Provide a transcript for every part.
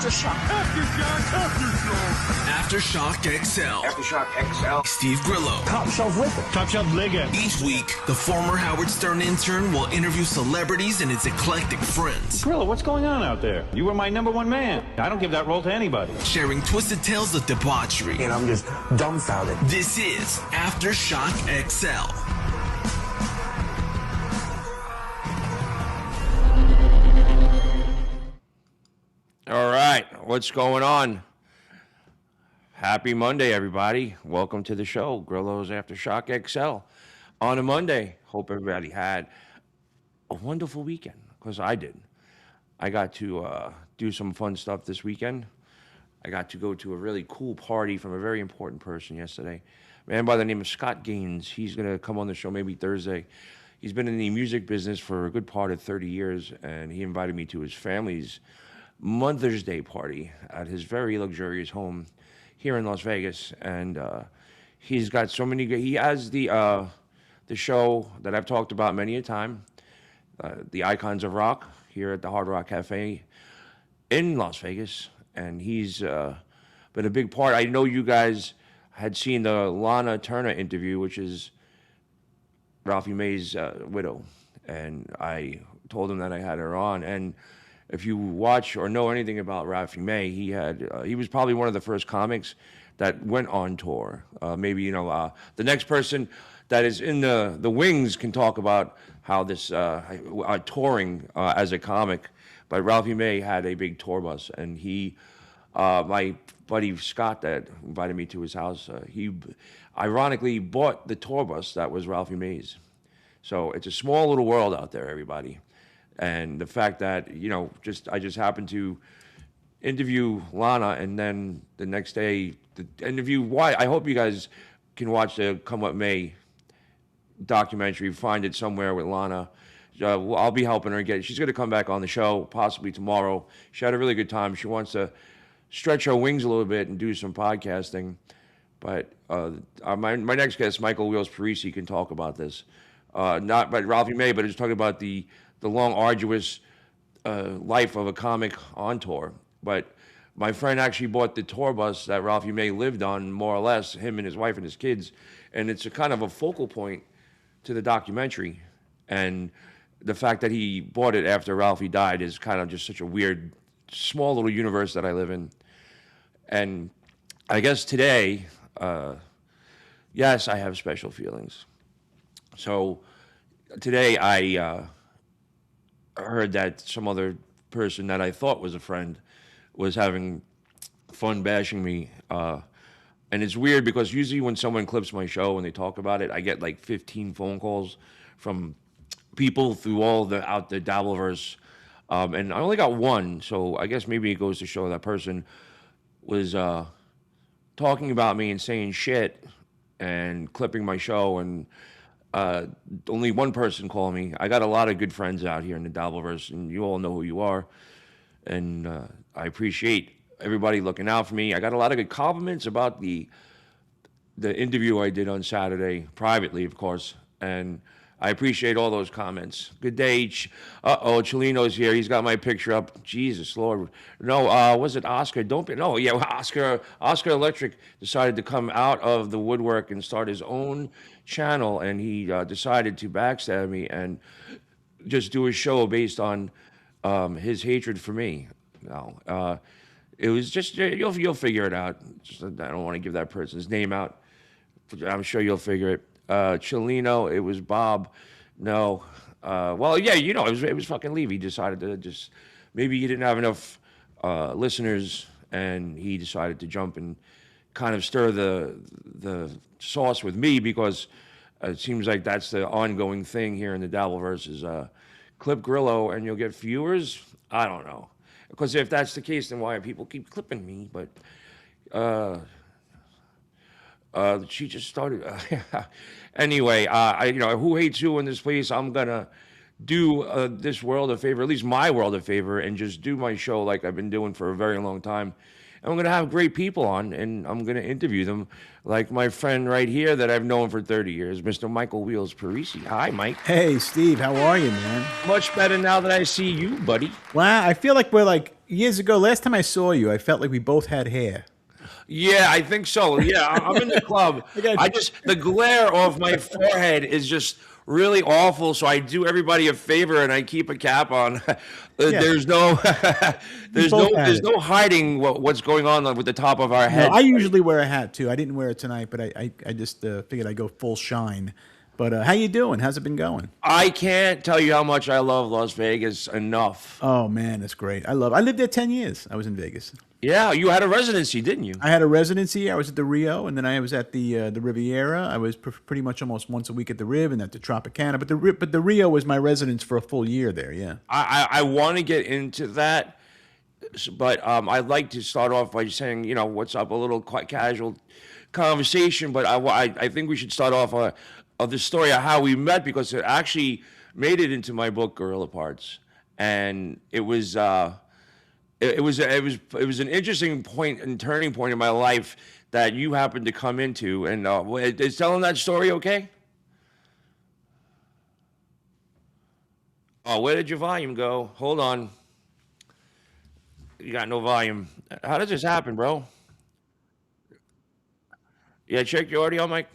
Aftershock. Aftershock XL. Aftershock XL. Steve Grillo. Top shelf liquor. Top shelf liquor. Each week, the former Howard Stern intern will interview celebrities and his eclectic friends. Grillo, what's going on out there? You were my #1 man. I don't give that role to anybody. Sharing twisted tales of debauchery. And I'm just dumbfounded. This is Aftershock XL. All right, what's going on? Happy Monday, everybody. Welcome to the show, Grillo's Aftershock XL. On a Monday, hope everybody had a wonderful weekend, because I did. I got to do some fun stuff this weekend. I got to go to a really cool party from a very important person yesterday. A man by the name of Scott Gaines. He's going to come on the show maybe Thursday. He's been in the music business for a good part of 30 years, and he invited me to his family's Mother's Day party at his very luxurious home here in Las Vegas. And he's got so many he has the show that I've talked about many a time, the Icons of Rock, here at the Hard Rock Cafe in Las Vegas. And he's been a big part. I know you guys had seen the Lana Turner interview, which is Ralphie May's widow, and I told him that I had her on. And if you watch or know anything about Ralphie May, he was probably one of the first comics that went on tour. Maybe the next person that is in the wings can talk about how this touring as a comic. But Ralphie May had a big tour bus, and my buddy Scott that invited me to his house, he ironically bought the tour bus that was Ralphie May's. So it's a small little world out there, everybody. And the fact that, I just happened to interview Lana, and then the next day, the interview, I hope you guys can watch the Come What May documentary, find it somewhere with Lana. I'll be helping her get it. She's going to come back on the show, possibly tomorrow. She had a really good time. She wants to stretch her wings a little bit and do some podcasting. But my next guest, Michael Wheels Parise, can talk about this. Not about Ralphie May, but just talking about the long, arduous life of a comic on tour. But my friend actually bought the tour bus that Ralphie May lived on, more or less, him and his wife and his kids. And it's a kind of a focal point to the documentary. And the fact that he bought it after Ralphie died is kind of just such a weird, small little universe that I live in. And I guess today, yes, I have special feelings. So today I heard that some other person that I thought was a friend was having fun bashing me. And it's weird because usually when someone clips my show and they talk about it, I get like 15 phone calls from people through all the Dabbleverse. And I only got one, so I guess maybe it goes to show that person was talking about me and saying shit and clipping my show, and only one person called me. I got a lot of good friends out here in the Dabbleverse, and you all know who you are. And I appreciate everybody looking out for me. I got a lot of good compliments about the interview I did on Saturday, privately, of course. And I appreciate all those comments. Good day. Chelino's here. He's got my picture up. Jesus, Lord. No, was it Oscar? Oscar Electric decided to come out of the woodwork and start his own channel, and he decided to backstab me and just do a show based on his hatred for me. No, it was just, you'll figure it out. I don't want to give that person's name out. I'm sure you'll figure it. Chelino, it was Bob. No. It was fucking Lee. He decided to maybe he didn't have enough listeners, and he decided to jump and kind of stir the sauce with me, because it seems like that's the ongoing thing here in the Dabbleverse is clip Grillo and you'll get viewers. I don't know. Because if that's the case, then why do people keep clipping me? But she just started. Anyway, who hates who in this place? I'm gonna do this world a favor, at least my world a favor, and just do my show like I've been doing for a very long time, and we're going to have great people on, and I'm going to interview them, like my friend right here that I've known for 30 years, Mr. Michael Wheels Parise. Hi, Mike. Hey, Steve, how are you, man? Much better now that I see you, buddy. Wow, I feel like we're like years ago. Last time I saw you, I felt like we both had hair. Yeah, I think so. Yeah, I'm in the club. The glare off my forehead is just really awful. So I do everybody a favor and I keep a cap on. There's no, there's no hiding what's going on with the top of our head. No, I usually wear a hat too. I didn't wear it tonight, but I just figured I'd go full shine. But how you doing? How's it been going? I can't tell you how much I love Las Vegas enough. Oh man, that's great. I lived there 10 years. I was in Vegas. Yeah, you had a residency, didn't you? I had a residency. I was at the Rio, and then I was at the Riviera. I was pretty much almost once a week at the Riv and at the Tropicana. But the Rio was my residence for a full year there. Yeah. I want to get into that, but I'd like to start off by saying, what's up, a little quite casual conversation. But I think we should start off of the story of how we met, because it actually made it into my book, Gorilla Parts, and it was. It was an interesting point and turning point in my life that you happened to come into. And is telling that story okay? Oh, where did your volume go? Hold on. You got no volume. How does this happen, bro? Yeah, check your audio, Mike.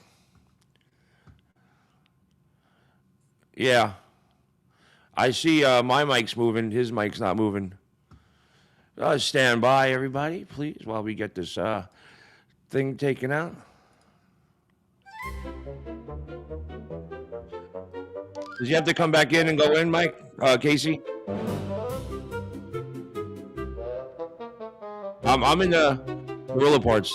Yeah. I see my mic's moving. His mic's not moving. Stand by, everybody, please, while we get this thing taken out. Does he have to come back in and go in, Mike? Casey? I'm in the Gorilla Parts.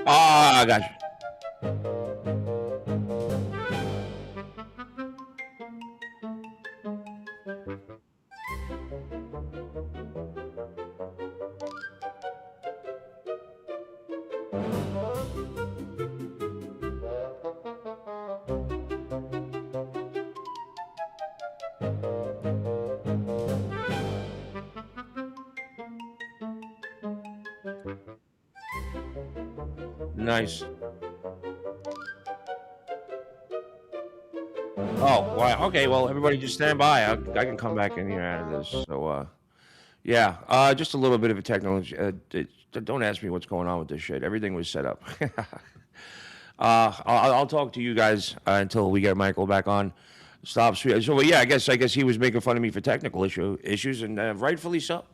I got you. Nice. Oh, wow. Okay, well, everybody just stand by. I can come back in here out of this. So, yeah, just a little bit of a technology. Don't ask me what's going on with this shit. Everything was set up. I'll talk to you guys until we get Michael back on. So, yeah, I guess he was making fun of me for technical issues, and rightfully so.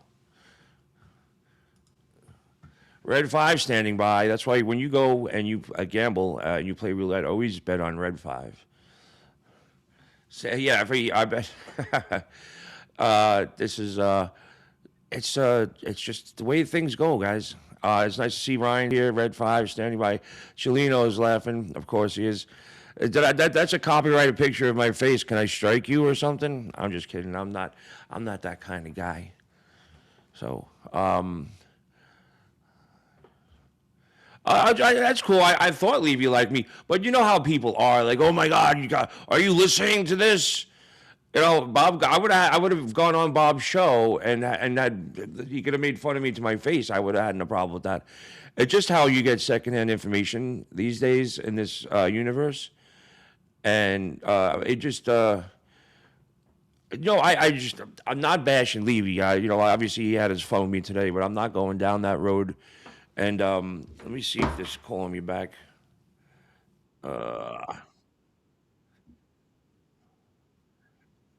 Red 5 standing by. That's why when you go and you gamble, you play roulette, always bet on Red 5. So, yeah, I bet. This is it's just the way things go, guys. It's nice to see Ryan here, Red 5 standing by. Chelino is laughing, of course he is. That's a copyrighted picture of my face. Can I strike you or something? I'm just kidding. I'm not that kind of guy. So. That's cool. I thought Levy liked me, but you know how people are. Like, oh my God, are you listening to this? Bob. I would have gone on Bob's show and he could have made fun of me to my face. I would have had no problem with that. It's just how you get secondhand information these days in this universe, and it just. I'm not bashing Levy. Obviously he had his phone with me today, but I'm not going down that road. And let me see if this is calling me back.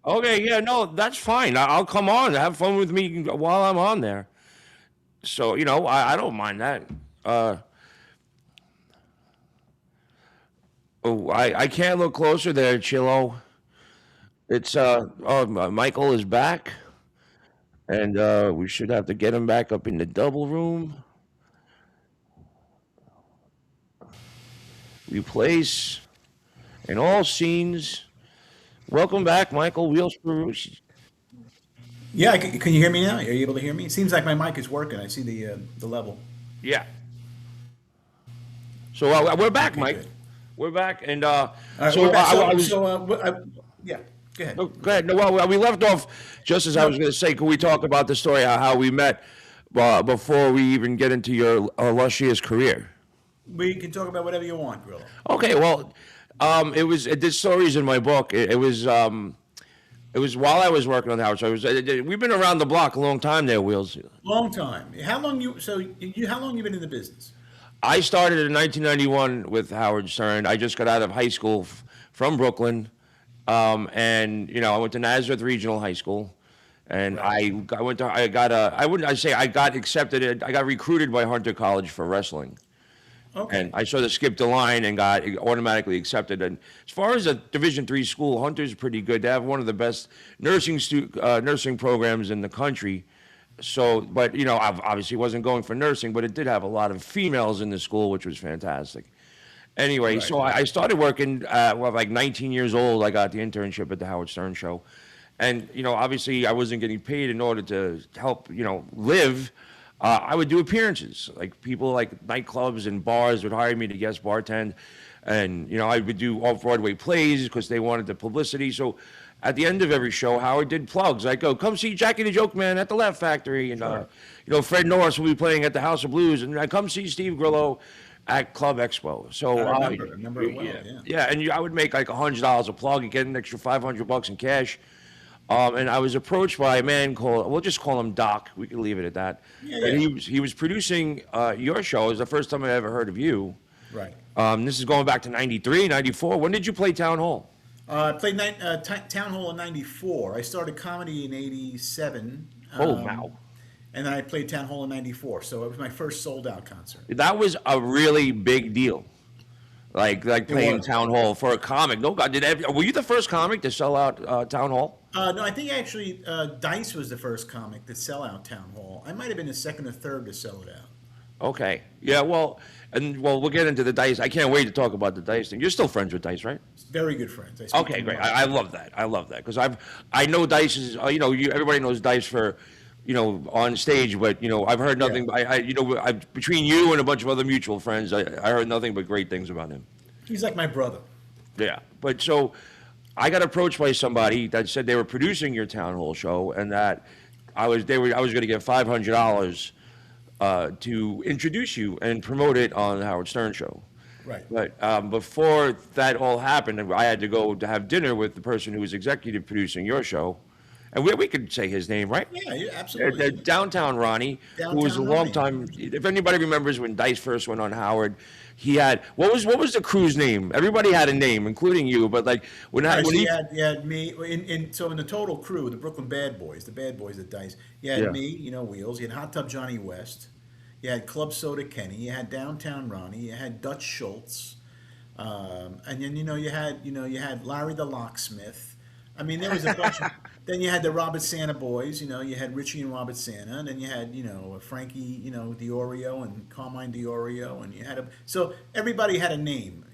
Okay, yeah, no, that's fine. I'll come on. Have fun with me while I'm on there. So, I don't mind that. Oh, I can't look closer there, Chilo. It's Michael is back, and we should have to get him back up in the double room. Replace in all scenes. Welcome back, Michael Wheels Perucci. Yeah, can you hear me now? Are you able to hear me? It seems like my mic is working. I see the level. Yeah. So we're back, Okay, Mike. good. We're back, and All right, so we're back. I was. Yeah, go ahead. Oh, go ahead. No, well, we left off just as I was going to say. Can we talk about the story how we met before we even get into your illustrious career? We can talk about whatever you want, Grillo. Okay. Well, this story's in my book. It was while I was working on the house. We've been around the block a long time there, Wheels. Long time. How long how long you been in the business? I started in 1991 with Howard Stern. I just got out of high school from Brooklyn, and I went to Nazareth Regional High School, and Right. I got accepted. I got recruited by Hunter College for wrestling. Okay. And I sort of skipped the line and got automatically accepted. And as far as a Division III school, Hunter's pretty good. They have one of the best nursing programs in the country. So, but I obviously wasn't going for nursing, but it did have a lot of females in the school, which was fantastic. Anyway, Right. so I started working. Like 19 years old, I got the internship at the Howard Stern Show, and obviously I wasn't getting paid in order to help live. I would do appearances. Like people like nightclubs and bars would hire me to guest bartend, and I would do off-Broadway plays because they wanted the publicity. So at the end of every show, Howard did plugs. I'd go, come see Jackie the Joke Man at the Laugh Factory, and Fred Norris will be playing at the House of Blues, and I come see Steve Grillo at Club Expo. So I remember it well. Yeah. yeah, and I would make like $100 a plug and get an extra $500 in cash. And I was approached by a man we'll just call him Doc. We can leave it at that. Yeah, And yeah. he was producing your show. It was the first time I ever heard of you. Right. This is going back to 93, 94. When did you play Town Hall? I played Town Hall in '94. I started comedy in '87. Oh, wow. And then I played Town Hall in '94. So it was my first sold out concert. That was a really big deal. Like playing was. Town Hall for a comic. No, God, were you the first comic to sell out Town Hall? No, I think actually Dice was the first comic to sell out Town Hall. I might have been the second or third to sell it out. Okay. Yeah, well, we'll get into the Dice. I can't wait to talk about the Dice thing. You're still friends with Dice, right? Very good friends. I speak Okay, to great. them. I love that. I love that because I know Dice is everybody knows Dice for on stage, but I've heard nothing. Yeah. Between you and a bunch of other mutual friends, I heard nothing but great things about him. He's like my brother. Yeah, but so I got approached by somebody that said they were producing your Town Hall show and that I was going to get $500 to introduce you and promote it on the Howard Stern show. Right. But before that all happened, I had to go to have dinner with the person who was executive producing your show. And we could say his name, right? Yeah, absolutely. Downtown Ronnie, who was a Downtown long Ronnie. time. If anybody remembers when Dice first went on Howard, he had what was the crew's name? Everybody had a name, including you. But like when Right, so he you had me in the total crew, the Brooklyn Bad Boys, the Bad Boys at Dice. You had Yeah. me, Wheels. You had Hot Tub Johnny West. You had Club Soda Kenny. You had Downtown Ronnie. You had Dutch Schultz, and then you had Larry the Locksmith. I mean, there was a bunch. Then you had the Robert Santa boys. You had Richie and Robert Santa, and then you had Frankie, Diorio and Carmine Diorio, and you had so everybody had a name.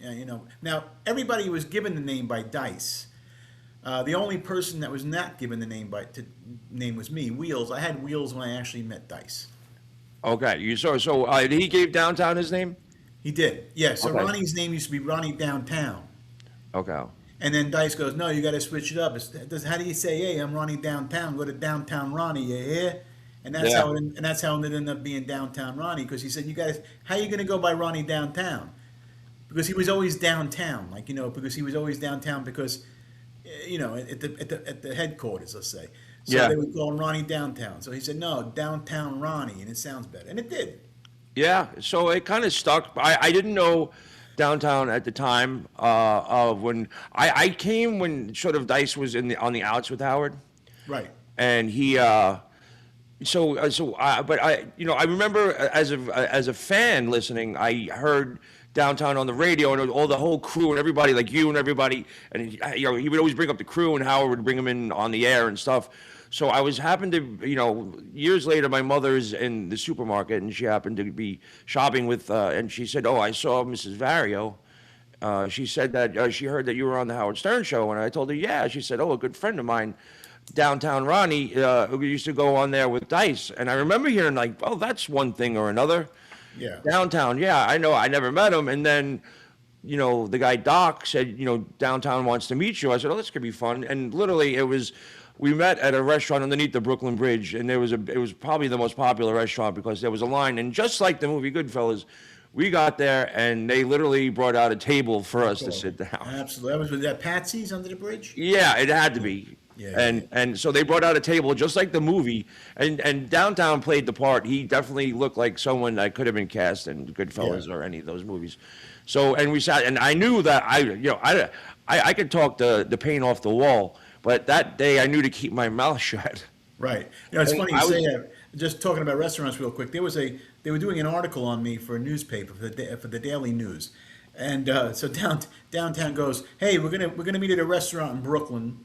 Now everybody was given the name by Dice. The only person that was not given the name was me, Wheels. I had Wheels when I actually met Dice. okay, he gave Downtown his name. He did, yeah. So Okay. Ronnie's name used to be Ronnie Downtown. Okay. And then Dice goes, no, you got to switch it up. How do you say, hey, I'm Ronnie Downtown? Go to Downtown Ronnie, you hear? And that's Yeah. how it ended up being Downtown Ronnie, because he said, how are you going to go by Ronnie Downtown? Because he was always downtown, because he was always downtown because, at the headquarters, let's say. So Yeah. they would call him Ronnie Downtown. So he said, no, Downtown Ronnie, and it sounds better, and it did. Yeah, so it kind of stuck. I didn't know Downtown at the time of when I came when sort of Dice was on the outs with Howard, Right. and he but I remember as a fan listening, I heard downtown on the radio, and all the whole crew and everybody, like you and everybody, and he would always bring up the crew, and Howard would bring them in on the air and stuff. So I happened to, years later, my mother's in the supermarket, and she happened to be shopping with, and she said, "Oh, I saw Mrs. Vario." She said that she heard that you were on the Howard Stern show, and I told her, yeah. She said, "Oh, a good friend of mine, downtown Ronnie, who used to go on there with Dice." And I remember hearing like, "Oh, that's one thing or another." Yeah. Downtown, yeah, I know. I never met him, and then, the guy Doc said, downtown wants to meet you. I said, "Oh, this could be fun." And literally, we met at a restaurant underneath the Brooklyn Bridge, and it was probably the most popular restaurant because there was a line. And just like the movie Goodfellas, we got there, and they literally brought out a table for us to sit down. Absolutely. That was with that Patsy's under the bridge? Yeah, it had to be. Yeah. And so they brought out a table just like the movie, and Downtown played the part. He definitely looked like someone that could have been cast in Goodfellas or any of those movies. So, and we sat, and I knew that I could talk the paint off the wall, but that day I knew to keep my mouth shut. Right. It's funny you say that. Just talking about restaurants real quick. They were doing an article on me for a newspaper for the Daily News, and so downtown goes, "Hey, we're gonna meet at a restaurant in Brooklyn.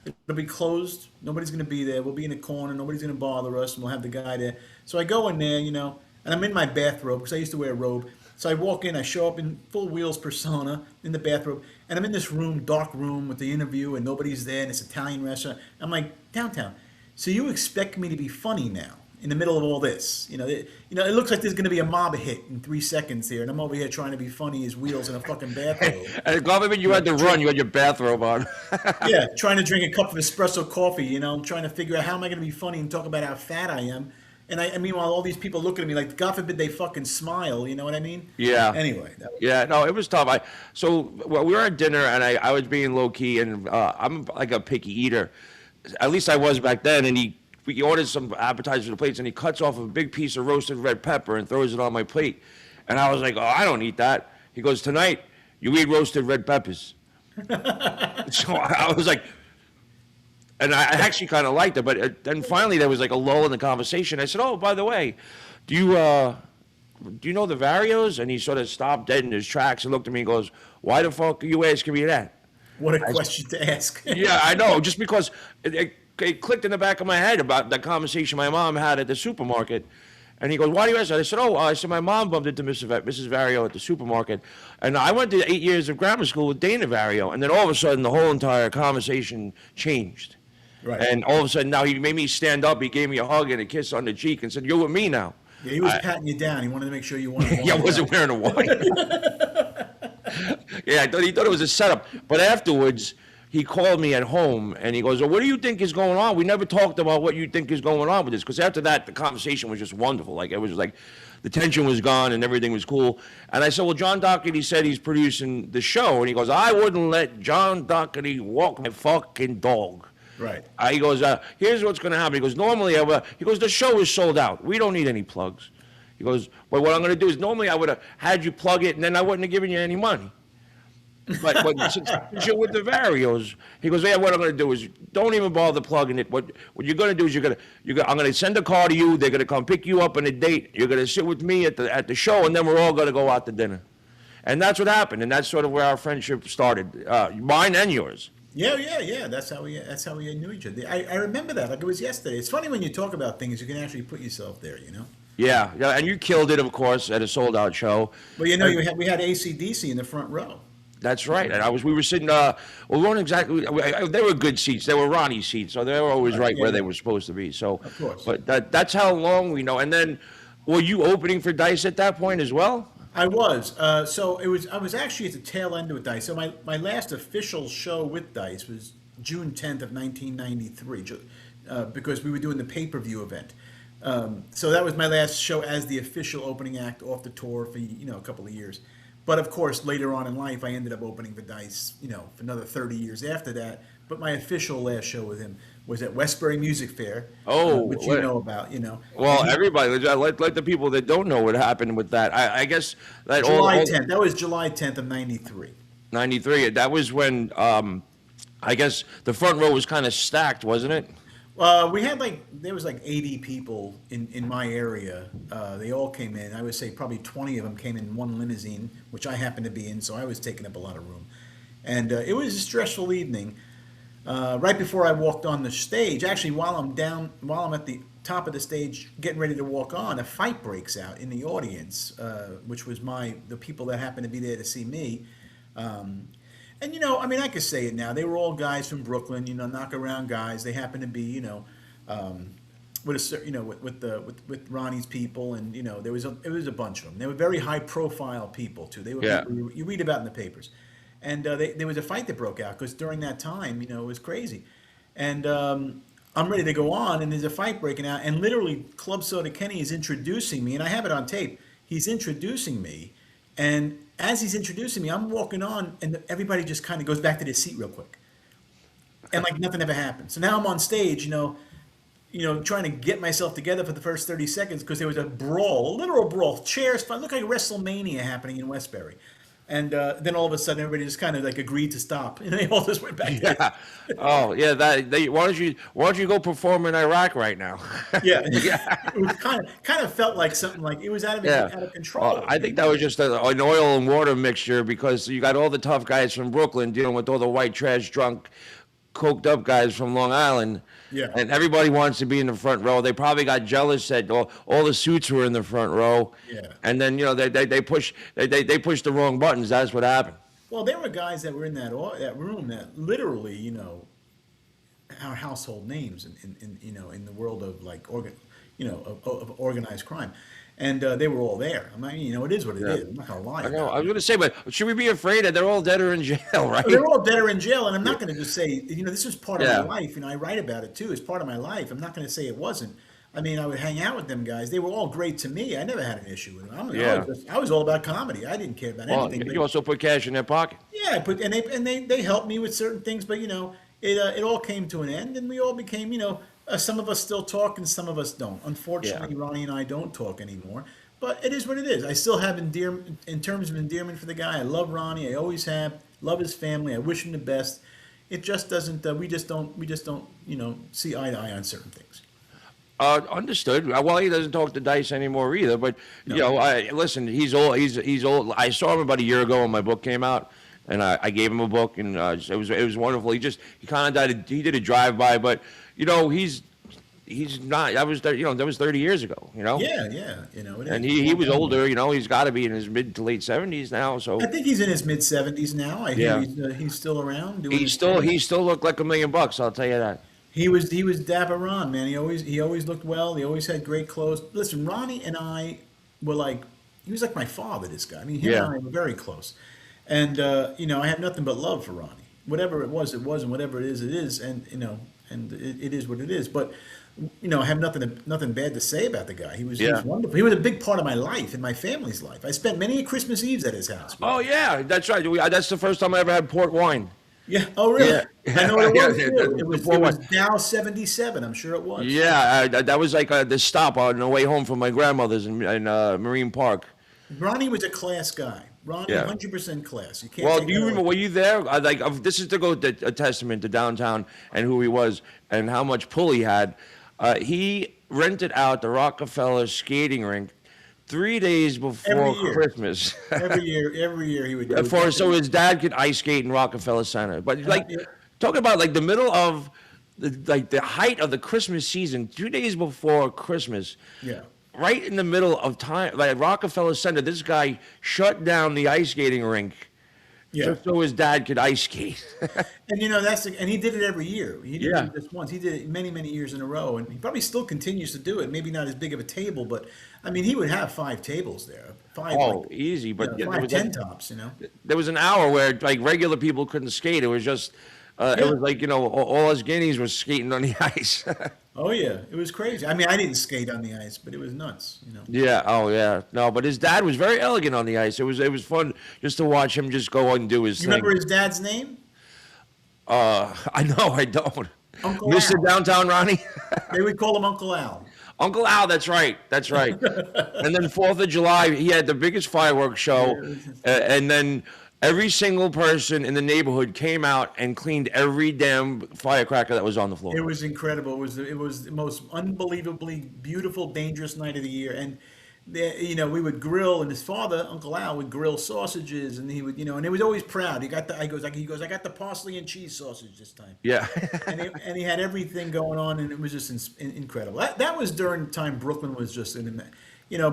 It'll be closed. Nobody's gonna be there. We'll be in a corner. Nobody's gonna bother us, and we'll have the guy there." So I go in there, and I'm in my bathrobe because I used to wear a robe. So I walk in, I show up in full Wheels persona in the bathrobe, and I'm in this dark room with the interview, and nobody's there, and it's an Italian restaurant. I'm like, "Downtown, so you expect me to be funny now in the middle of all this? It looks like there's going to be a mob hit in 3 seconds here, and I'm over here trying to be funny as Wheels in a fucking bathrobe." And God forbid you had to run, you had your bathrobe on. Yeah, trying to drink a cup of espresso coffee, trying to figure out how am I going to be funny and talk about how fat I am. And meanwhile, all these people looking at me like, God forbid they fucking smile, you know what I mean? Yeah. Anyway. Yeah, no, it was tough. We were at dinner, and I was being low-key, and I'm like a picky eater. At least I was back then, and we ordered some appetizers for the plates, and he cuts off a big piece of roasted red pepper and throws it on my plate. And I was like, "Oh, I don't eat that." He goes, "Tonight, you eat roasted red peppers." So I was like, and I actually kind of liked it, but then finally there was like a lull in the conversation. I said, "Oh, by the way, do you know the Varios?" And he sort of stopped dead in his tracks and looked at me and goes, "Why the fuck are you asking me that?" What a question to ask. Yeah, I know. Just because it clicked in the back of my head about that conversation my mom had at the supermarket. And he goes, "Why do you ask that?" I said, "Oh, my mom bumped into Mrs. Vario at the supermarket. And I went to 8 years of grammar school with Dana Vario." And then all of a sudden, the whole entire conversation changed. Right. And all of a sudden, now he made me stand up. He gave me a hug and a kiss on the cheek and said, "You're with me now." Yeah, he was patting you down. He wanted to make sure you wanted. Yeah, I wasn't wearing a white. Yeah, he thought it was a setup. But afterwards, he called me at home, and he goes, "Well, what do you think is going on? We never talked about what you think is going on with this." Because after that, the conversation was just wonderful. Like, it was like the tension was gone and everything was cool. And I said, "Well, John Doherty said he's producing the show." And he goes, "I wouldn't let John Doherty walk my fucking dog." Right. He goes, "Here's what's going to happen." He goes, "Normally, he goes, the show is sold out. We don't need any plugs." He goes, "But what I'm going to do is normally I would have had you plug it, and then I wouldn't have given you any money. But since you're with the Varios," he goes, "Yeah, what I'm going to do is don't even bother plugging it. What you're going to do is I'm going to send a car to you. They're going to come pick you up on a date. You're going to sit with me at the show, and then we're all going to go out to dinner." And that's what happened, and that's sort of where our friendship started, mine and yours. Yeah. That's how we knew each other. I remember that like it was yesterday. It's funny when you talk about things, you can actually put yourself there, Yeah, and you killed it, of course, at a sold-out show. Well, we had AC/DC in the front row. That's right, and we were sitting. We weren't exactly. They were good seats. They were Ronnie's seats, so they were always right where they were supposed to be. So, of course. But that's how long we know. And then, were you opening for Dice at that point as well? I was. So I was actually at the tail end with Dice. So my last official show with Dice was June 10th of 1993, because we were doing the pay-per-view event. So that was my last show as the official opening act off the tour for a couple of years. But of course, later on in life, I ended up opening for Dice, for another 30 years after that. But my official last show with him was at Westbury Music Fair, which you know about, Well, everybody, let the people that don't know what happened with that. I guess that July 10th. That was July 10th of 93. 93. That was when I guess the front row was kind of stacked, wasn't it? We had there was like 80 people in my area. They all came in. I would say probably 20 of them came in one limousine, which I happened to be in, so I was taking up a lot of room. And it was a stressful evening. Right before I walked on the stage, actually, while I'm at the top of the stage getting ready to walk on, a fight breaks out in the audience, which was the people that happened to be there to see me. And I mean, I could say it now. They were all guys from Brooklyn, knock around guys. They happened to be, with with Ronnie's people, and it was a bunch of them. They were very high profile people too. They were Yeah. people you read about in the papers. And there was a fight that broke out because during that time, it was crazy. And I'm ready to go on, and there's a fight breaking out, and literally Club Soda Kenny is introducing me, and I have it on tape. He's introducing me, and as he's introducing me, I'm walking on, and everybody just kind of goes back to their seat real quick, and like nothing ever happened. So now I'm on stage, trying to get myself together for the first 30 seconds because there was a brawl, a literal brawl, chairs, it looked like WrestleMania happening in Westbury. And then all of a sudden, everybody just kind of like agreed to stop, and they all just went back. Yeah. Oh, yeah. Why don't you go perform in Iraq right now? Yeah, it was kind of felt like something like it was out of control. I think that was just an oil and water mixture because you got all the tough guys from Brooklyn dealing with all the white trash, drunk, coked up guys from Long Island. Yeah. And everybody wants to be in the front row. They probably got jealous that all the suits were in the front row. Yeah. And then they pushed the wrong buttons. That's what happened. Well, there were guys that were in that room that literally, are household names in the world of of organized crime, and they were all there. I mean, it is what it is. I'm not gonna lie. I know. I was going to say, but should we be afraid that they're all dead or in jail, right? They're all dead or in jail, and I'm not going to just say, this was part of Yeah. my life. I write about it too. It's part of my life. I'm not going to say it wasn't. I mean, I would hang out with them guys. They were all great to me. I never had an issue with them. I was all about comedy. I didn't care about Well, anything. you also put cash in their pocket. Yeah, they helped me with certain things, but it all came to an end, and we all became some of us still talk and some of us don't. Unfortunately, Ronnie and I don't talk anymore, but it is what it is. I still have endearment in terms of endearment for the guy. I love Ronnie. I always have. Love his family. I wish him the best. It just doesn't. We just don't. See eye to eye on certain things. Understood. Well, he doesn't talk to Dice anymore either. But listen, he's old. He's old. I saw him about a year ago when my book came out, and I gave him a book, and it was wonderful. He kind of died. He did a drive by, but he's not. That was 30 years ago. Yeah. It And is. he was older. He's got to be in his mid to late 70s now. So I think he's in his mid 70s now. I hear he's still around. Doing his thing. he still looked like $1 million. I'll tell you that. He was dapper on, man. He always looked well. He always had great clothes. Listen, Ronnie and I were he was like my father. This guy. I mean, him and I were very close. And I have nothing but love for Ronnie. Whatever it was, and whatever it is, and it is what it is. But I have nothing bad to say about the guy. He was wonderful. He was a big part of my life and my family's life. I spent many Christmas Eves at his house. Oh yeah, that's right. That's the first time I ever had port wine. Yeah. Oh, really? Yeah. I know what it was. Yeah, Too. It was Dow 77. I'm sure it was. Yeah, that was like the stop on the way home from my grandmother's in Marine Park. Ronnie was a class guy. Ronnie, 100% class. You can't. Well, take do you that remember? away. Were you there? This is to go a testament to downtown and who he was and how much pull he had. He rented out the Rockefeller skating rink 3 days before Every year. Christmas. every year he would do it. So his dad could ice skate in Rockefeller Center. But talking about the middle of the height of the Christmas season, 2 days before Christmas. Yeah. Right in the middle of time, like Rockefeller Center, this guy shut down the ice skating rink just so his dad could ice skate. And and he did it every year. He didn't do it just once. He did it many years in a row, and he probably still continues to do it. Maybe not as big of a table, but I mean, he would have 5 tables there. Easy, but there 5, 10 tops. There was an hour where regular people couldn't skate. It was just, it was like all us guineas were skating on the ice. Oh yeah, it was crazy. I mean, I didn't skate on the ice, but it was nuts. Yeah. Oh yeah. No, but his dad was very elegant on the ice. It was fun just to watch him just go and do his thing. You remember his dad's name? I know. I don't. Uncle Mr. Al. Downtown Ronnie. They would call him Uncle Al. Uncle Al, that's right. And then 4th of July, he had the biggest fireworks show. And then Every single person in the neighborhood came out and cleaned every damn firecracker that was on the floor. It was incredible. It was the most unbelievably beautiful, dangerous night of the year. And we would grill, and his father, Uncle Al, would grill sausages, and he would, and he was always proud. He goes, I got the parsley and cheese sausage this time. Yeah. And he had everything going on, and it was just incredible. That was during the time Brooklyn was just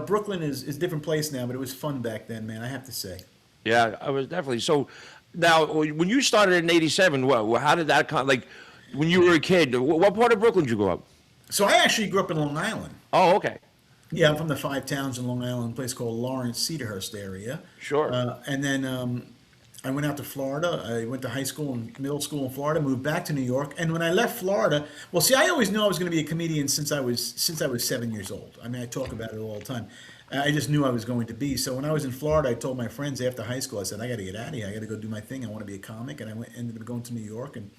Brooklyn is a different place now, but it was fun back then, man. I have to say. Yeah, I was definitely. So now, when you started in '87, how did that like when you were a kid? What part of Brooklyn did you grow up? So I actually grew up in Long Island. Oh, okay. Yeah, I'm from the Five Towns in Long Island, a place called Lawrence, Cedarhurst area. Sure. And then I went out to Florida. I went to high school and middle school in Florida, moved back to New York. And when I left Florida, well, see, I always knew I was going to be a comedian since I was 7 years old. I mean, I talk about it all the time. I just knew I was going to be. So when I was in Florida, I told my friends after high school, I said, I got to get out of here. I got to go do my thing. I want to be a comic. And ended up going to New York. And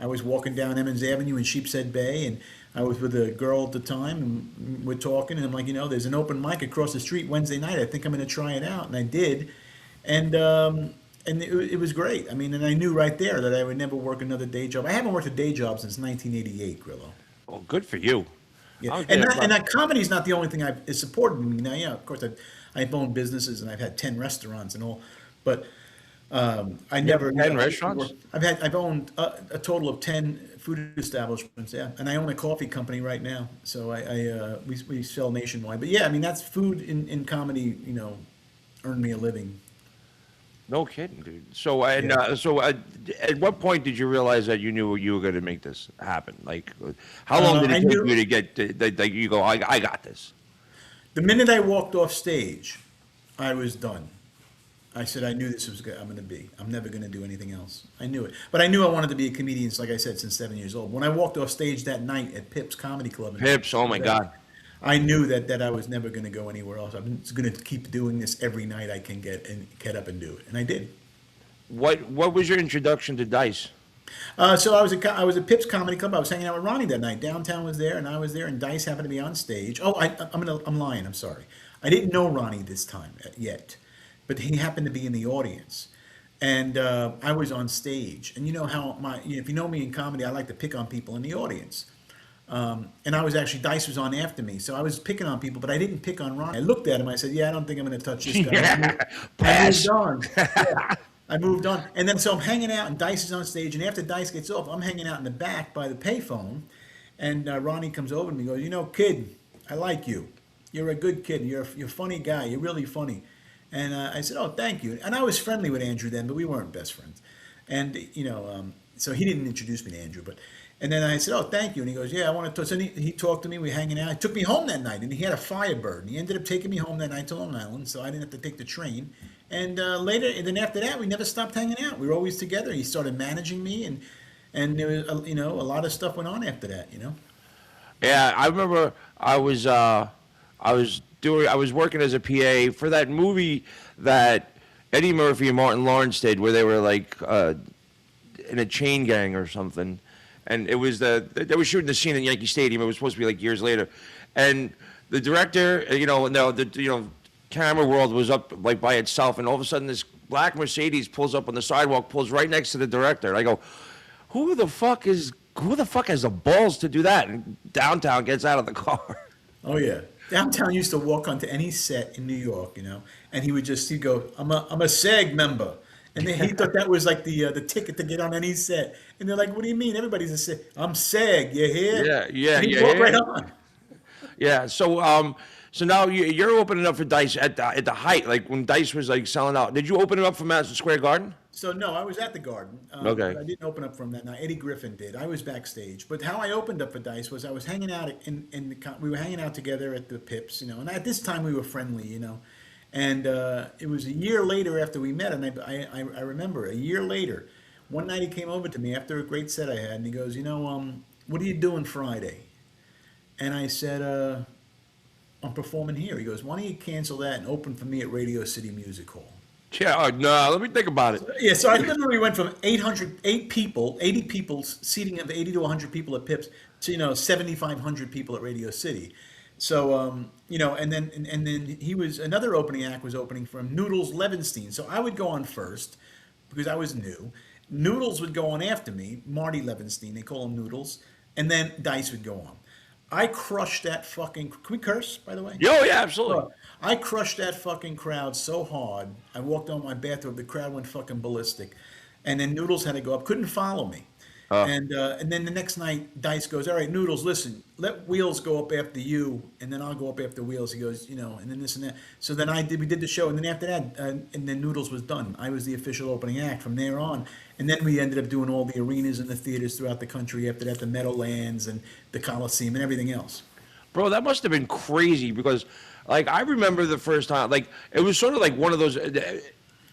I was walking down Emmons Avenue in Sheepshead Bay, and I was with a girl at the time, and we're talking, and I'm like, there's an open mic across the street Wednesday night. I think I'm going to try it out, and I did, and it was great. I mean, and I knew right there that I would never work another day job. I haven't worked a day job since 1988, Grillo. Well, good for you. Yeah, and that comedy's not the only thing is supported me. Now, yeah, of course, I've owned businesses, and I've had 10 restaurants and all, but. I never 10 restaurants. I've owned a total of 10 food establishments. Yeah, and I own a coffee company right now. So we sell nationwide. But yeah, I mean that's food in comedy. Earned me a living. No kidding, dude. So at what point did you realize that you knew you were going to make this happen? Like, how long did it take you to get that you go? I got this. The minute I walked off stage, I was done. I said I knew this was good. I'm going to be. I'm never going to do anything else. I knew it. But I knew I wanted to be a comedian, like I said, since 7 years old. When I walked off stage that night at Pips Comedy Club. Pips, oh my God. I knew that I was never going to go anywhere else. I'm just going to keep doing this every night I can get up and do it. And I did. What was your introduction to Dice? So I was at Pips Comedy Club. I was hanging out with Ronnie that night. Downtown was there, and I was there, and Dice happened to be on stage. Oh, I'm lying. I'm sorry. I didn't know Ronnie this time yet. But he happened to be in the audience, and I was on stage. And you know how if you know me in comedy, I like to pick on people in the audience. And I was actually, Dice was on after me, so I was picking on people, but I didn't pick on Ron. I looked at him, I said, I don't think I'm going to touch this guy. I moved on. Yeah, I moved on. And then so I'm hanging out, and Dice is on stage, and after Dice gets off, I'm hanging out in the back by the payphone, and Ronnie comes over to me and goes, kid, I like you. You're a good kid. You're a funny guy. You're really funny. And I said, oh, thank you. And I was friendly with Andrew then, but we weren't best friends. And, so he didn't introduce me to Andrew. And then I said, oh, thank you. And he goes, yeah, I want to talk. So he talked to me. We were hanging out. He took me home that night, and he had a Firebird. And he ended up taking me home that night to Long Island, so I didn't have to take the train. And then after that, we never stopped hanging out. We were always together. He started managing me, and there was, a lot of stuff went on after that, Yeah, I remember I was working as a PA for that movie that Eddie Murphy and Martin Lawrence did, where they were like in a chain gang or something, and it was they were shooting the scene in Yankee Stadium. It was supposed to be like years later, and the director, the camera world was up like by itself, and all of a sudden this black Mercedes pulls up on the sidewalk, pulls right next to the director, and I go, who the fuck has the balls to do that? And Downtown gets out of the car. Oh yeah. Downtown used to walk onto any set in New York, and he'd go, I'm a SAG member. And then he thought that was like the ticket to get on any set. And they're like, what do you mean? Everybody's a SAG. I'm SAG, you hear? Yeah. And he'd walk right on. Yeah, so now you're opening up for Dice at the height, like when Dice was like selling out. Did you open it up for Madison Square Garden? So no, I was at the Garden. Okay. I didn't open up from that. Now Eddie Griffin did. I was backstage. But how I opened up for Dice was I was hanging out we were hanging out together at the Pips, and at this time we were friendly, And it was a year later after we met, and I remember a year later, one night he came over to me after a great set I had, and he goes, what are you doing Friday? And I said, I'm performing here. He goes, why don't you cancel that and open for me at Radio City Music Hall? Yeah, no, let me think about it. Yeah, so I literally went from 80 people, seating of 80 to 100 people at Pips, to 7,500 people at Radio City. So, and then he was another opening act was opening from Noodles Levenstein. So I would go on first because I was new. Noodles would go on after me, Marty Levenstein. They call him Noodles, and then Dice would go on. I crushed that fucking. Can we curse, by the way? Yo, yeah, absolutely. I crushed that fucking crowd so hard. I walked on my bathrobe. The crowd went fucking ballistic, and then Noodles had to go up. Couldn't follow me. And then the next night, Dice goes, "All right, Noodles, listen, let Wheels go up after you, and then I'll go up after Wheels." He goes, and then this and that. So then we did the show, and then after that, and then Noodles was done. I was the official opening act from there on, and then we ended up doing all the arenas and the theaters throughout the country. After that, the Meadowlands and the Coliseum and everything else. Bro, that must have been crazy because, like, I remember the first time, like, it was sort of like one of those,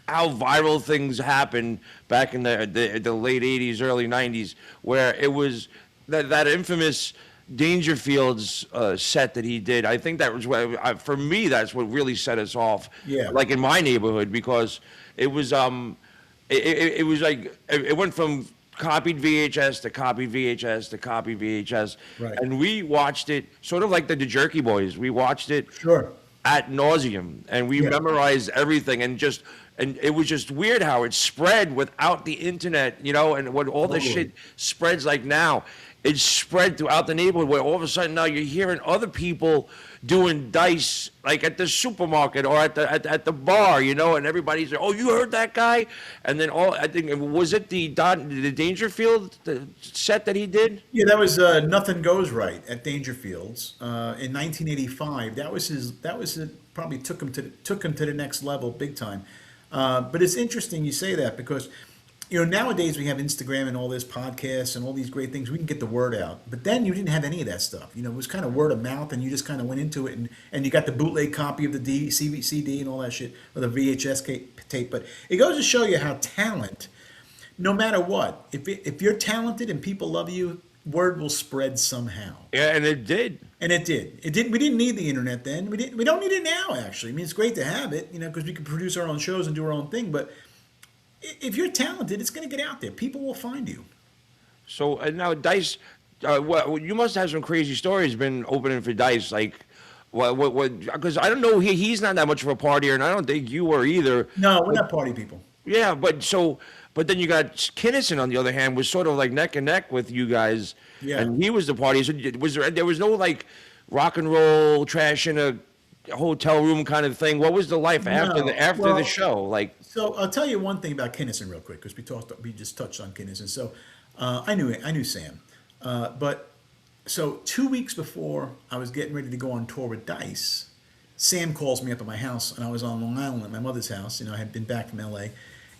how viral things happened back in the late 80s, early 90s, where it was that infamous Dangerfield's set that he did. I think that was what, for me, that's what really set us off. Yeah. Like in my neighborhood, because it was, it was like, it went from copied VHS to copied VHS to copied VHS. Right. And we watched it sort of like the Jerky Boys. We watched it Sure. ad nauseum, and we Yeah. memorized everything, and it was just weird how it spread without the internet, and when all this Totally. shit spreads like now, it spread throughout the neighborhood where all of a sudden now you're hearing other people doing Dice like at the supermarket or at the bar, and everybody's like, "Oh, you heard that guy?" And then I think was it the Dangerfield set that he did? Yeah, that was Nothing Goes Right at Dangerfields in 1985. That was probably took him to the next level big time. But it's interesting you say that because nowadays we have Instagram and all this podcasts and all these great things. We can get the word out. But then you didn't have any of that stuff. It was kind of word of mouth, and you just kind of went into it, and you got the bootleg copy of the CD and all that shit, or the VHS tape. But it goes to show you how talent, no matter what, if you're talented and people love you, word will spread somehow. Yeah, and it did. And it did. It did. We didn't need the internet then. We don't need it now. Actually, I mean, it's great to have it, because we can produce our own shows and do our own thing. But if you're talented, it's going to get out there. People will find you. So now Dice, you must have some crazy stories been opening for Dice, like what? Because I don't know, he's not that much of a partier, and I don't think you were either. No, we're not party people. Yeah, but then you got Kinnison on the other hand, was sort of like neck and neck with you guys, Yeah. and he was the party. So there was no like rock and roll trash in a hotel room kind of thing? What was the life after the show like? So I'll tell you one thing about Kinnison real quick because we just touched on Kinnison. So I knew Sam, but so 2 weeks before I was getting ready to go on tour with Dice, Sam calls me up at my house, and I was on Long Island at my mother's house. I had been back from L.A.,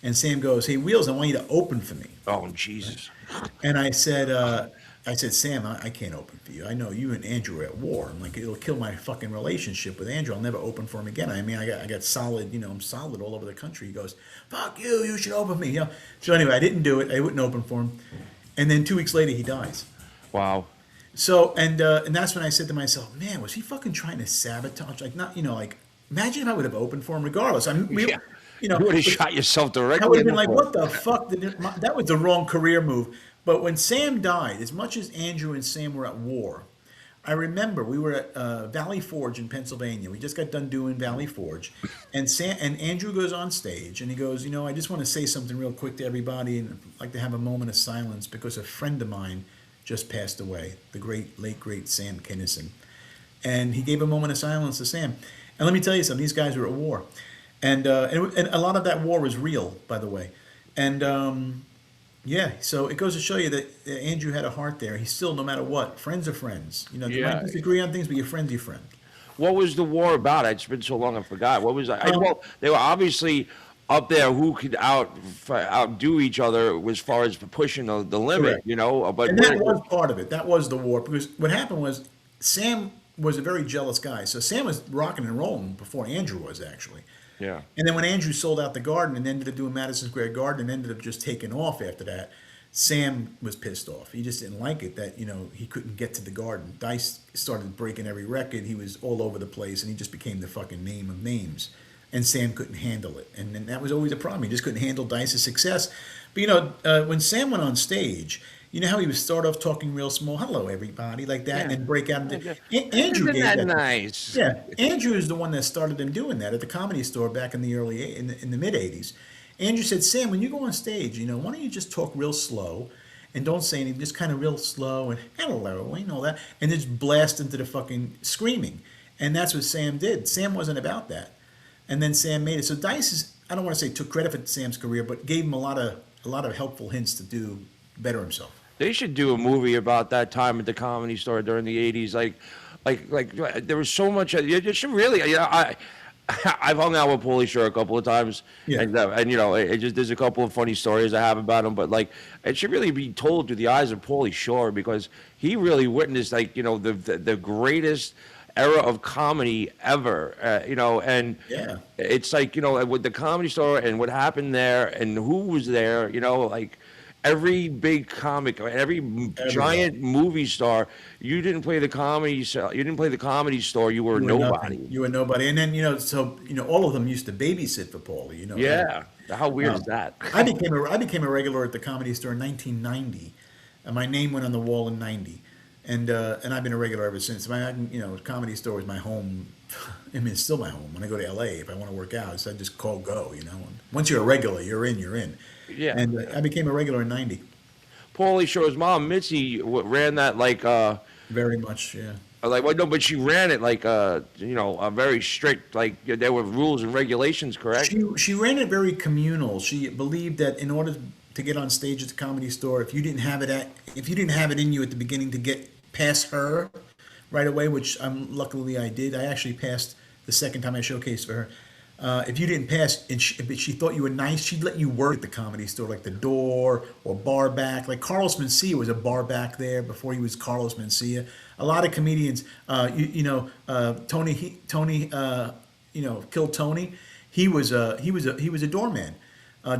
and Sam goes, "Hey, Wheels, I want you to open for me." Oh Jesus! And I said, Sam, I can't open for you. I know you and Andrew are at war. I'm like, it'll kill my fucking relationship with Andrew. I'll never open for him again. I mean, I got solid, I'm solid all over the country. He goes, "Fuck you, you should open me." So anyway, I didn't do it. I wouldn't open for him. And then 2 weeks later, he dies. Wow. So, and that's when I said to myself, man, was he fucking trying to sabotage? Like, not, like, imagine if I would have opened for him regardless. I mean, Yeah. You would have shot yourself directly. I would have been like, what the fuck? That was the wrong career move. But when Sam died, as much as Andrew and Sam were at war, I remember we were at Valley Forge in Pennsylvania. We just got done doing Valley Forge. And Andrew goes on stage and he goes, I just want to say something real quick to everybody and I'd like to have a moment of silence because a friend of mine just passed away, the late great Sam Kinnison. And he gave a moment of silence to Sam. And let me tell you something, these guys were at war. And a lot of that war was real, by the way. And yeah, so it goes to show you that Andrew had a heart there. He's still, no matter what, friends are friends. You might disagrray on things, but your friend's your friend. What was the war about? It's been so long I forgot. What was that? Well, they were obviously up there who could outdo each other as far as pushing the limit, Correct. But and that was part of it. That was the war. Because what happened was Sam was a very jealous guy. So Sam was rocking and rolling before Andrew was, actually. Yeah. And then when Andrew sold out the Garden and ended up doing Madison Square Garden and ended up just taking off after that, Sam was pissed off. He just didn't like it that, he couldn't get to the Garden. Dice started breaking every record. He was all over the place, and he just became the fucking name of names. And Sam couldn't handle it. And then that was always a problem. He just couldn't handle Dice's success. But, when Sam went on stage, You know how he would start off talking real small, "Hello, everybody," like that, and Yeah. then break out into. Yeah. Andrew Isn't gave that that. nice? Yeah, Andrew is the one that started him doing that at the Comedy Store back in the in the mid '80s. Andrew said, "Sam, when you go on stage, why don't you just talk real slow, and don't say anything, just kind of real slow and hello and all that, and just blast into the fucking screaming." And that's what Sam did. Sam wasn't about that, and then Sam made it. So Dice is, I don't want to say took credit for Sam's career, but gave him a lot of helpful hints to do better himself. They should do a movie about that time at the Comedy Store during the '80s. Like there was so much. You should really. I've hung out with Pauly Shore a couple of times, Yeah. and it just there's a couple of funny stories I have about him. But like, it should really be told through the eyes of Pauly Shore because he really witnessed the greatest era of comedy ever. And Yeah. it's like with the Comedy Store and what happened there and who was there. Like every big comic, every giant movie star, you didn't play the comedy. You didn't play the Comedy Store. You were You were nobody. nothing. You were nobody. And then, all of them used to babysit for Paulie, Yeah. How weird is that? I became a regular at the Comedy Store in 1990. And my name went on the wall in 90. And I've been a regular ever since. Comedy Store was my home. I mean, it's still my home. When I go to LA, if I want to work out, so I just call go, And once you're a regular, you're in, you're in. Yeah. And I became a regular in 90. Pauly Shore's mom, Mitzi, ran that Very much, yeah. no, but she ran it a very strict, there were rules and regulations, correct? She ran it very communal. She believed that in order to get on stage at the Comedy Store, if you didn't have it in you at the beginning to get past her right away, which luckily I did. I actually passed the second time I showcased for her. If you didn't pass, and but she thought you were nice, she'd let you work at the Comedy Store, like the door or bar back. Like Carlos Mencia was a bar back there before he was Carlos Mencia. A lot of comedians, Tony, Kill Tony. He was a doorman.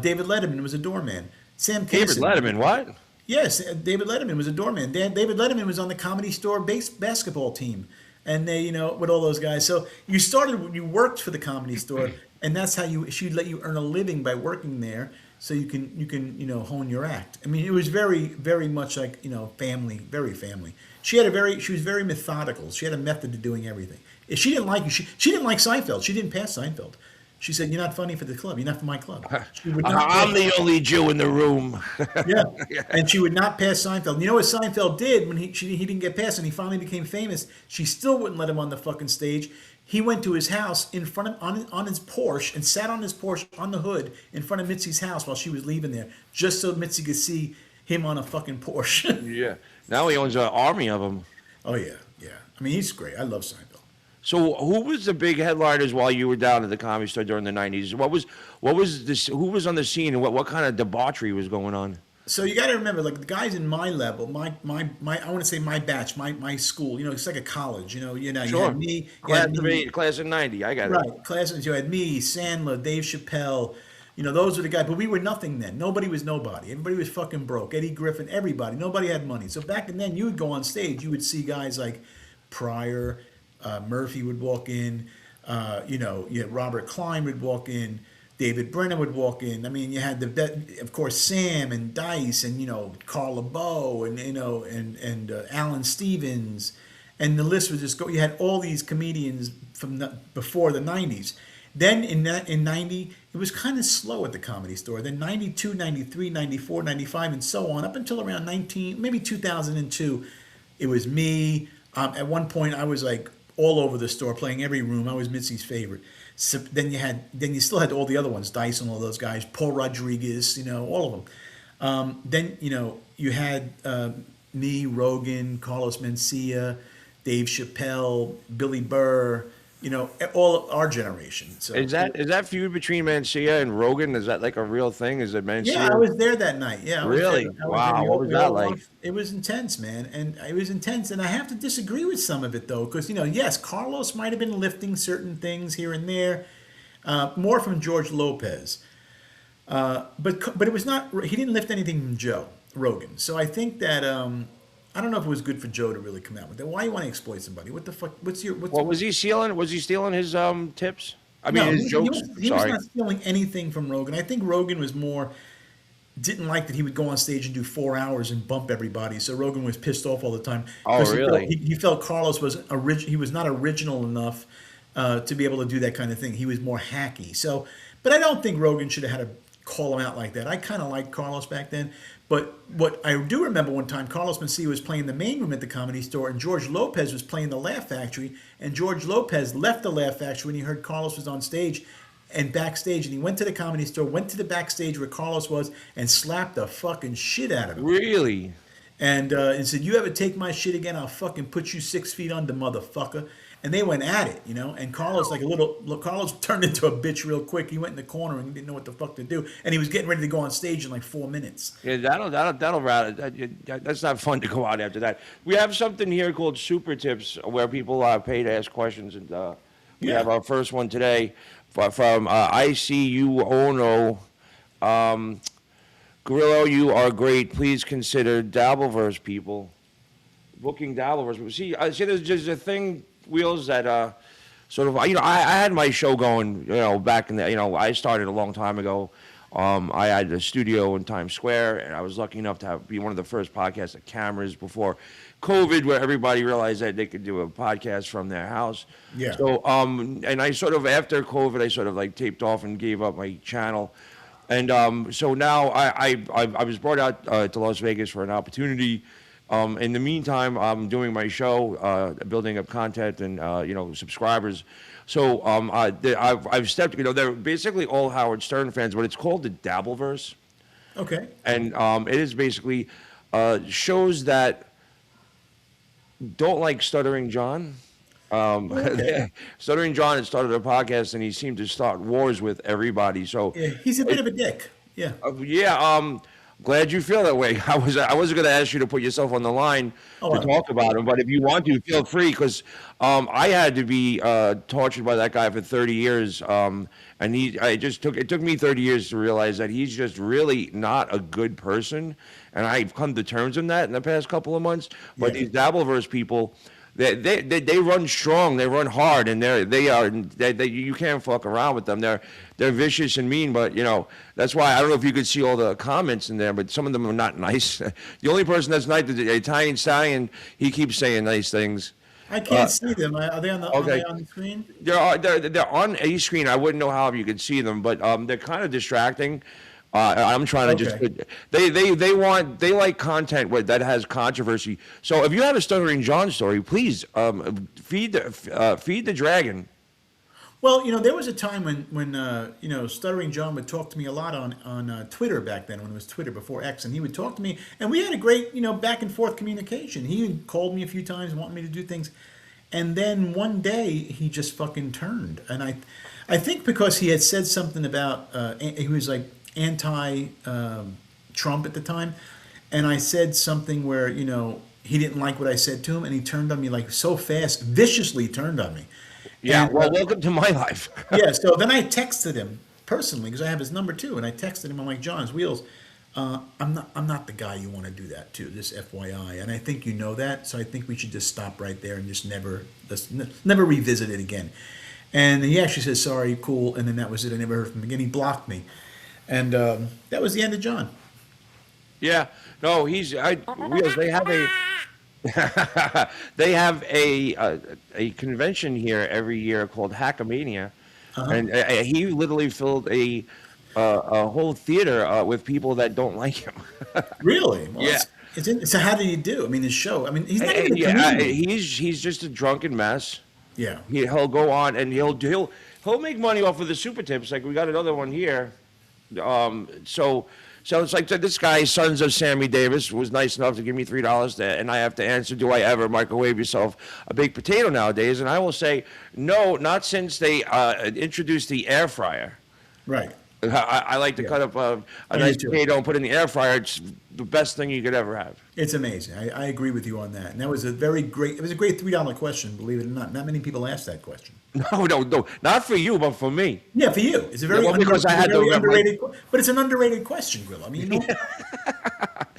David Letterman was a doorman. Sam David Kinison. Letterman, what? Yes, David Letterman was a doorman. David Letterman was on the Comedy Store basketball team, and they, with all those guys. So you worked for the Comedy Store, and that's how she'd let you earn a living by working there, so you can hone your act. I mean, it was very, very much like family, very family. She was very methodical. She had a method to doing everything. If she didn't like you, she didn't like Seinfeld. She didn't pass Seinfeld. She said, "You're not funny for the club. You're not for my club." She would not I'm the only Jew in the room. Yeah, and she would not pass Seinfeld. You know what Seinfeld did when he didn't get past and he finally became famous? She still wouldn't let him on the fucking stage. He went to his house in front of on his Porsche and sat on his Porsche on the hood in front of Mitzi's house while she was leaving there, just so Mitzi could see him on a fucking Porsche. Yeah. Now he owns an army of them. Oh yeah. I mean, he's great. I love Seinfeld. So who was the big headliners while you were down at the Comedy Store during the '90s? What was this? Who was on the scene and what kind of debauchery was going on? So you got to remember, like the guys in my level, my I want to say my batch, my school. You know, it's like a college. You had me, class of '90. I got it. Right, classes. You had me, Sandler, Dave Chappelle. Those were the guys. But we were nothing then. Nobody was nobody. Everybody was fucking broke. Eddie Griffin, everybody. Nobody had money. So back then, you would go on stage. You would see guys like Pryor, Murphy would walk in. You had Robert Klein would walk in. David Brenner would walk in. I mean, you had of course, Sam and Dice and Carl LeBeau and Alan Stevens, and the list would just go. You had all these comedians from before the '90s. Then in 90, it was kind of slow at the Comedy Store. Then 92, 93, 94, 95, and so on, up until around maybe 2002, it was me. At one point, I was like all over the store, playing every room. I was Mitzi's favorite. So then you still had all the other ones, Dice and all those guys, Paul Rodriguez, all of them. Then you had me, Rogan, Carlos Mencia, Dave Chappelle, Billy Burr. All our generation. So Is that feud between Mencia and Rogan? Is that like a real thing? Is it Mencia? Yeah, I was there that night. Yeah, I was Really? there. Wow, what was that like? It was intense, man, and it was intense. And I have to disagree with some of it though, because yes, Carlos might have been lifting certain things here and there, more from George Lopez, but it was not. He didn't lift anything from Joe Rogan. So I think that. I don't know if it was good for Joe to really come out with that. Why you want to exploit somebody? What the fuck? Was he stealing? Was he stealing his tips? I mean, No, his jokes. he was not stealing anything from Rogan. I think Rogan was more. didn't like that he would go on stage and do 4 hours and bump everybody. So Rogan was pissed off all the time Oh, because really? he felt Carlos was he was not original enough to be able to do that kind of thing. He was more hacky. So, but I don't think Rogan should have had to call him out like that. I kind of liked Carlos back then. But what I do remember one time, Carlos Mencia was playing the main room at the Comedy Store, and George Lopez was playing the Laugh Factory. And George Lopez left the Laugh Factory when he heard Carlos was on stage and backstage, and he went to the Comedy Store, went to the backstage where Carlos was, and slapped the fucking shit out of him. Really? And said, "You ever take my shit again, I'll fucking put you 6 feet under, motherfucker." And they went at it, And Carlos, Carlos turned into a bitch real quick. He went in the corner and didn't know what the fuck to do. And he was getting ready to go on stage in like 4 minutes. Yeah, that'll rattle. That's not fun to go out after that. We have something here called Super Tips where people pay to ask questions, and we have our first one today from ICU Ono. Grillo, you are great. Please consider Dabbleverse people booking Dabbleverse. See, there's just a thing, Wheels, that sort of, I had my show going, back in the, I started a long time ago. I had a studio in Times Square, and I was lucky enough to be one of the first podcasts at cameras before COVID, where everybody realized that they could do a podcast from their house. Yeah. So, and I sort of, after COVID, I sort of like taped off and gave up my channel. And so now I was brought out to Las Vegas for an opportunity. In the meantime, I'm doing my show, building up content and subscribers. So I've stepped. They're basically all Howard Stern fans, but it's called the Dabbleverse. Okay. And it is basically shows that don't like Stuttering John. Stuttering John had started a podcast, and he seemed to start wars with everybody. So Yeah, he's a bit of a dick. Yeah. Glad you feel that way. I wasn't going to ask you to put yourself on the line to talk about him, but if you want to, feel free, because I had to be tortured by that guy for 30 years, and it took me 30 years to realize that he's just really not a good person, and I've come to terms with that in the past couple of months. But these Dabbleverse people, they run strong, they run hard, and you can't fuck around with them. They're vicious and mean, but that's why I don't know if you could see all the comments in there, but some of them are not nice. The only person that's nice is the Italian Stallion. He keeps saying nice things. I can't see them. Are they on the screen? They're on a screen. I wouldn't know how you could see them, but they're kind of distracting. I'm trying to just. They like content that has controversy. So if you have a Stuttering John story, please feed the dragon. Well, there was a time when Stuttering John would talk to me a lot on Twitter back then, when it was Twitter before X, and he would talk to me, and we had a great back and forth communication. He called me a few times, wanting me to do things, and then one day he just fucking turned, and I think because he had said something about he was like anti-Trump at the time, and I said something where he didn't like what I said to him, and he turned on me like so fast, viciously turned on me. Yeah, and, well, welcome to my life. Yeah, so then I texted him personally, because I have his number too, and I texted him. I'm like, "John's Wheels, I'm not the guy you want to do that to. Just FYI, and I think you know that, so I think we should just stop right there and just never revisit it again." And he actually said, "Sorry, cool," and then that was it. I never heard from him again. He blocked me. And that was the end of John. Yeah, no, Wheels. They have a convention here every year called Hackamania, and he literally filled a whole theater with people that don't like him. Really? Well, Yeah. So how did he do? I mean, his show. I mean, he's not even a comedian. He's just a drunken mess. Yeah. He'll go on and he'll make money off of the super tips. Like we got another one here. So it's like this guy, Sons of Sammy Davis, was nice enough to give me $3, and I have to answer, do I ever microwave yourself a baked potato nowadays? And I will say, no, not since they introduced the air fryer. Right. I like to cut up a nice potato and put it in the air fryer. It's the best thing you could ever have. It's amazing. I agree with you on that. And that was a great $3 question, believe it or not. Not many people ask that question. No, not for you, but for me. Yeah, for you. It's a very, underrated, but it's an underrated question, Will. I mean,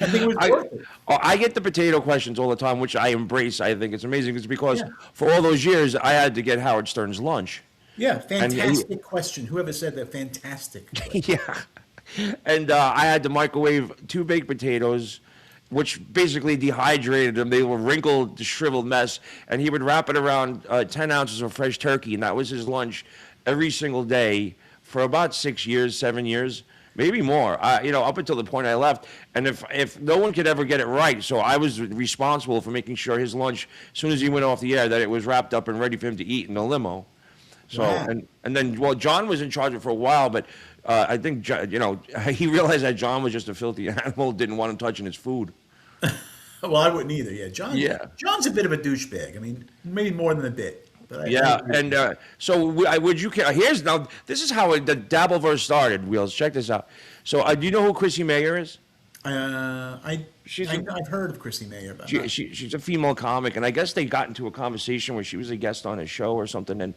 I think it was worth it. I get the potato questions all the time, which I embrace. I think it's amazing. It's because for all those years, I had to get Howard Stern's lunch. Yeah, fantastic question. Whoever said that, fantastic question. Yeah. And I had to microwave 2 baked potatoes, which basically dehydrated them. They were wrinkled, shriveled mess. And he would wrap it around 10 ounces of fresh turkey, and that was his lunch every single day for about 6 years, 7 years, maybe more. Up until the point I left. And if no one could ever get it right, so I was responsible for making sure his lunch, as soon as he went off the air, that it was wrapped up and ready for him to eat in the limo. So Wow. and then John was in charge of it for a while, but I think he realized that John was just a filthy animal, didn't want him touching his food. Well, I wouldn't either. Yeah, John. Yeah. John's a bit of a douchebag. I mean, maybe more than a bit. But Yeah, and so would you care? Here's now. This is how the Dabbleverse started. Wheels, check this out. So do you know who Chrissy Mayer is? I've heard of Chrissy Mayer. But She's a female comic, and I guess they got into a conversation where she was a guest on a show or something, and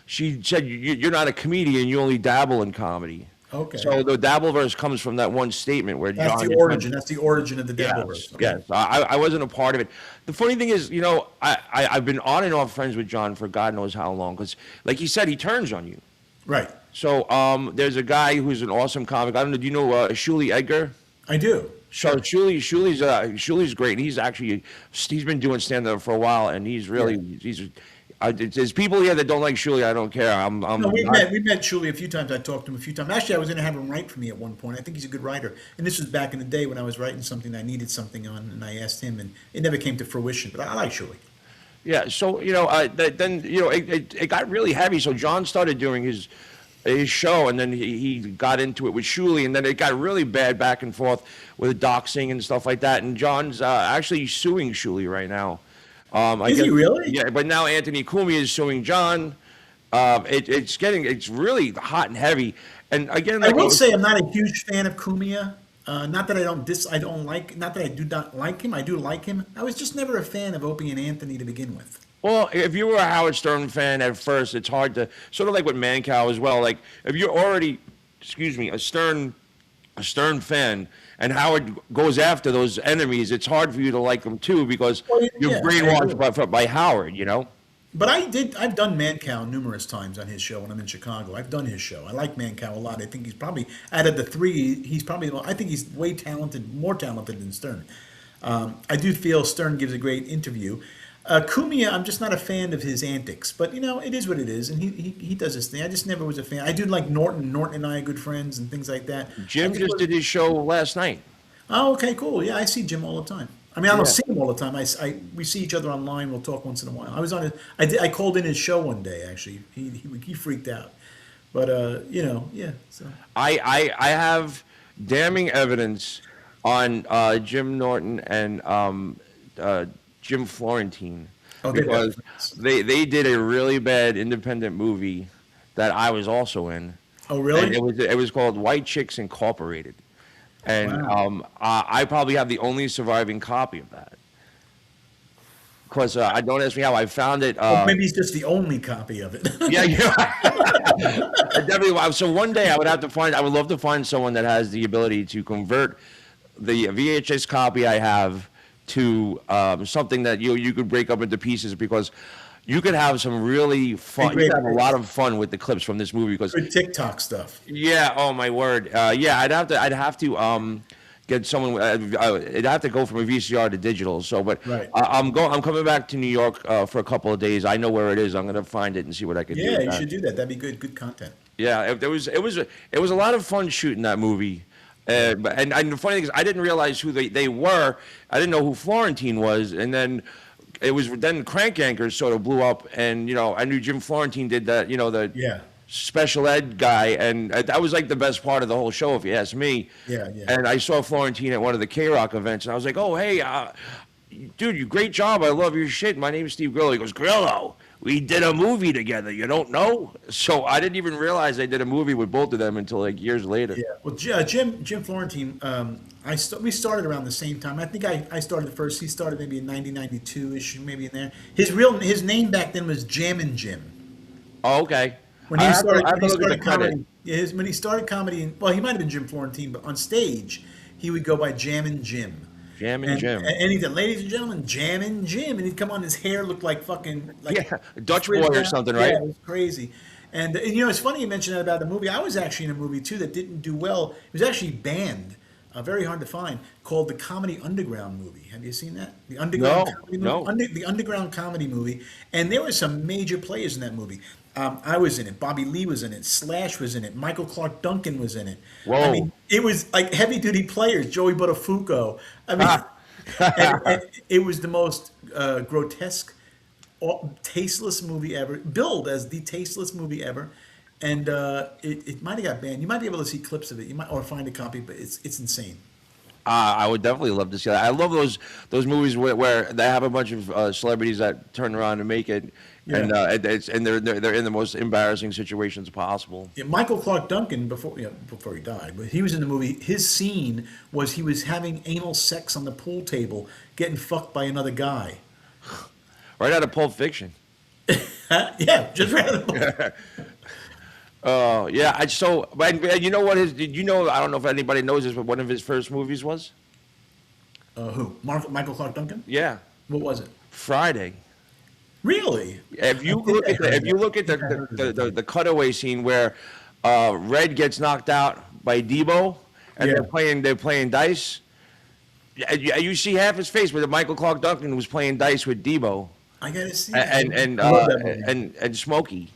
she said, "You're not a comedian. You only dabble in comedy." Okay. So the Dabbleverse comes from that one statement where that's John the origin. That's the origin of the Dabbleverse. Yes, yes. I wasn't a part of it. The funny thing is, I've been on and off friends with John for God knows how long, because, like he said, he turns on you. Right. So there's a guy who's an awesome comic. I don't know. Do you know Shuli Edgar? I do. So Shuli's great. He's been doing stand up for a while, and he's really there's people here that don't like Shuli. I don't care. No, we met Shuli a few times. I talked to him a few times. Actually, I was going to have him write for me at one point. I think he's a good writer. And this was back in the day when I was writing something I needed something on, and I asked him, and it never came to fruition. But I like Shuli. Yeah. So then it got really heavy. So John started doing his show, and then he got into it with Shuli, and then it got really bad back and forth with doxing and stuff like that. And John's actually suing Shuli right now. Is he really? Yeah, but now Anthony Cumia is suing John. It's really hot and heavy. And again, I will say I'm not a huge fan of Cumia. Not that I don't like, not that I do not like him. I do like him. I was just never a fan of Opie and Anthony to begin with. Well, if you were a Howard Stern fan at first, it's hard to, sort of like with Mancow as well. Like if you're already, a Stern fan, and Howard goes after those enemies, it's hard for you to like them too, because you're brainwashed by Howard, But I've done Mancow numerous times on his show when I'm in Chicago. I've done his show. I like Mancow a lot. I think he's probably, out of the three, I think he's way talented, more talented than Stern. I do feel Stern gives a great interview. Cumia, I'm just not a fan of his antics, but it is what it is, and he does his thing. I just never was a fan. I do like Norton. Norton and I are good friends and things like that. Jim just did his show last night. Oh, okay, cool. Yeah, I see Jim all the time. I mean, I don't see him all the time. We see each other online. We'll talk once in a while. I was on I called in his show one day. Actually, he freaked out, but So I have damning evidence on Jim Norton and Jim Florentine, because they did a really bad independent movie that I was also in. Oh, really? And it was called White Chicks Incorporated, and I probably have the only surviving copy of that. Because don't ask me how I found it. Maybe it's just the only copy of it. Yeah. Definitely. So one day I would love to find someone that has the ability to convert the VHS copy I have to something that you could break up into pieces, because you could have some really fun. You could have a lot of fun with the clips from this movie, because good TikTok stuff. Yeah. Oh my word. Yeah. I'd have to get someone. It'd have to go from a VCR to digital. So, but right. I'm coming back to New York for a couple of days. I know where it is. I'm gonna find it and see what I can do. Yeah, you should do that. That'd be good. Good content. Yeah. It was a lot of fun shooting that movie. And the funny thing is, I didn't realize who they were. I didn't know who Florentine was, and then Crank Yankers sort of blew up, and I knew Jim Florentine did that, the special ed guy, and that was like the best part of the whole show, if you ask me. Yeah. And I saw Florentine at one of the K-Rock events, and I was like, oh hey, dude, you great job. I love your shit. My name is Steve Grillo. He goes, Grillo, we did a movie together. You don't know? So I didn't even realize they did a movie with both of them until like years later. Yeah. Well, Jim Florentine, we started around the same time. I think I started first. He started maybe in 92-ish, maybe in there. His name back then was Jammin' Jim. Oh, okay. When he started comedy, when he started comedy, well, he might have been Jim Florentine, but on stage, he would go by Jammin' Jim. Jammin' Jim. And he said, ladies and gentlemen, Jammin' Jim. And he'd come on, his hair looked like fucking... Dutch boy or something, right? Yeah, it was crazy. And it's funny you mentioned that about the movie. I was actually in a movie too that didn't do well. It was actually banned, very hard to find, called the Comedy Underground movie. Have you seen that? The Underground No, Comedy no. movie. The Underground Comedy movie, and there were some major players in that movie. I was in it. Bobby Lee was in it. Slash was in it. Michael Clark Duncan was in it. Whoa. I mean, it was like heavy duty players. Joey Buttafuoco. I mean, and it was the most grotesque, tasteless movie ever. Billed as the tasteless movie ever, and it might have got banned. You might be able to see clips of it. You might or find a copy, but it's insane. I would definitely love to see that. I love those movies where they have a bunch of celebrities that turn around and make it, and they're in the most embarrassing situations possible. Yeah, Michael Clark Duncan, before he died, but he was in the movie. His scene was he was having anal sex on the pool table, getting fucked by another guy. Right out of Pulp Fiction. Yeah, just right out of the Oh yeah, but you know what did you know? I don't know if anybody knows this, but one of his first movies was Who? Michael Clark Duncan? yeah, What was it? Friday. Really? If you look at the cutaway scene where Red gets knocked out by Debo, and Yeah. they're playing dice. You see half his face, where Michael Clark Duncan was playing dice with Debo I gotta see that. and I love that movie. and Smokey.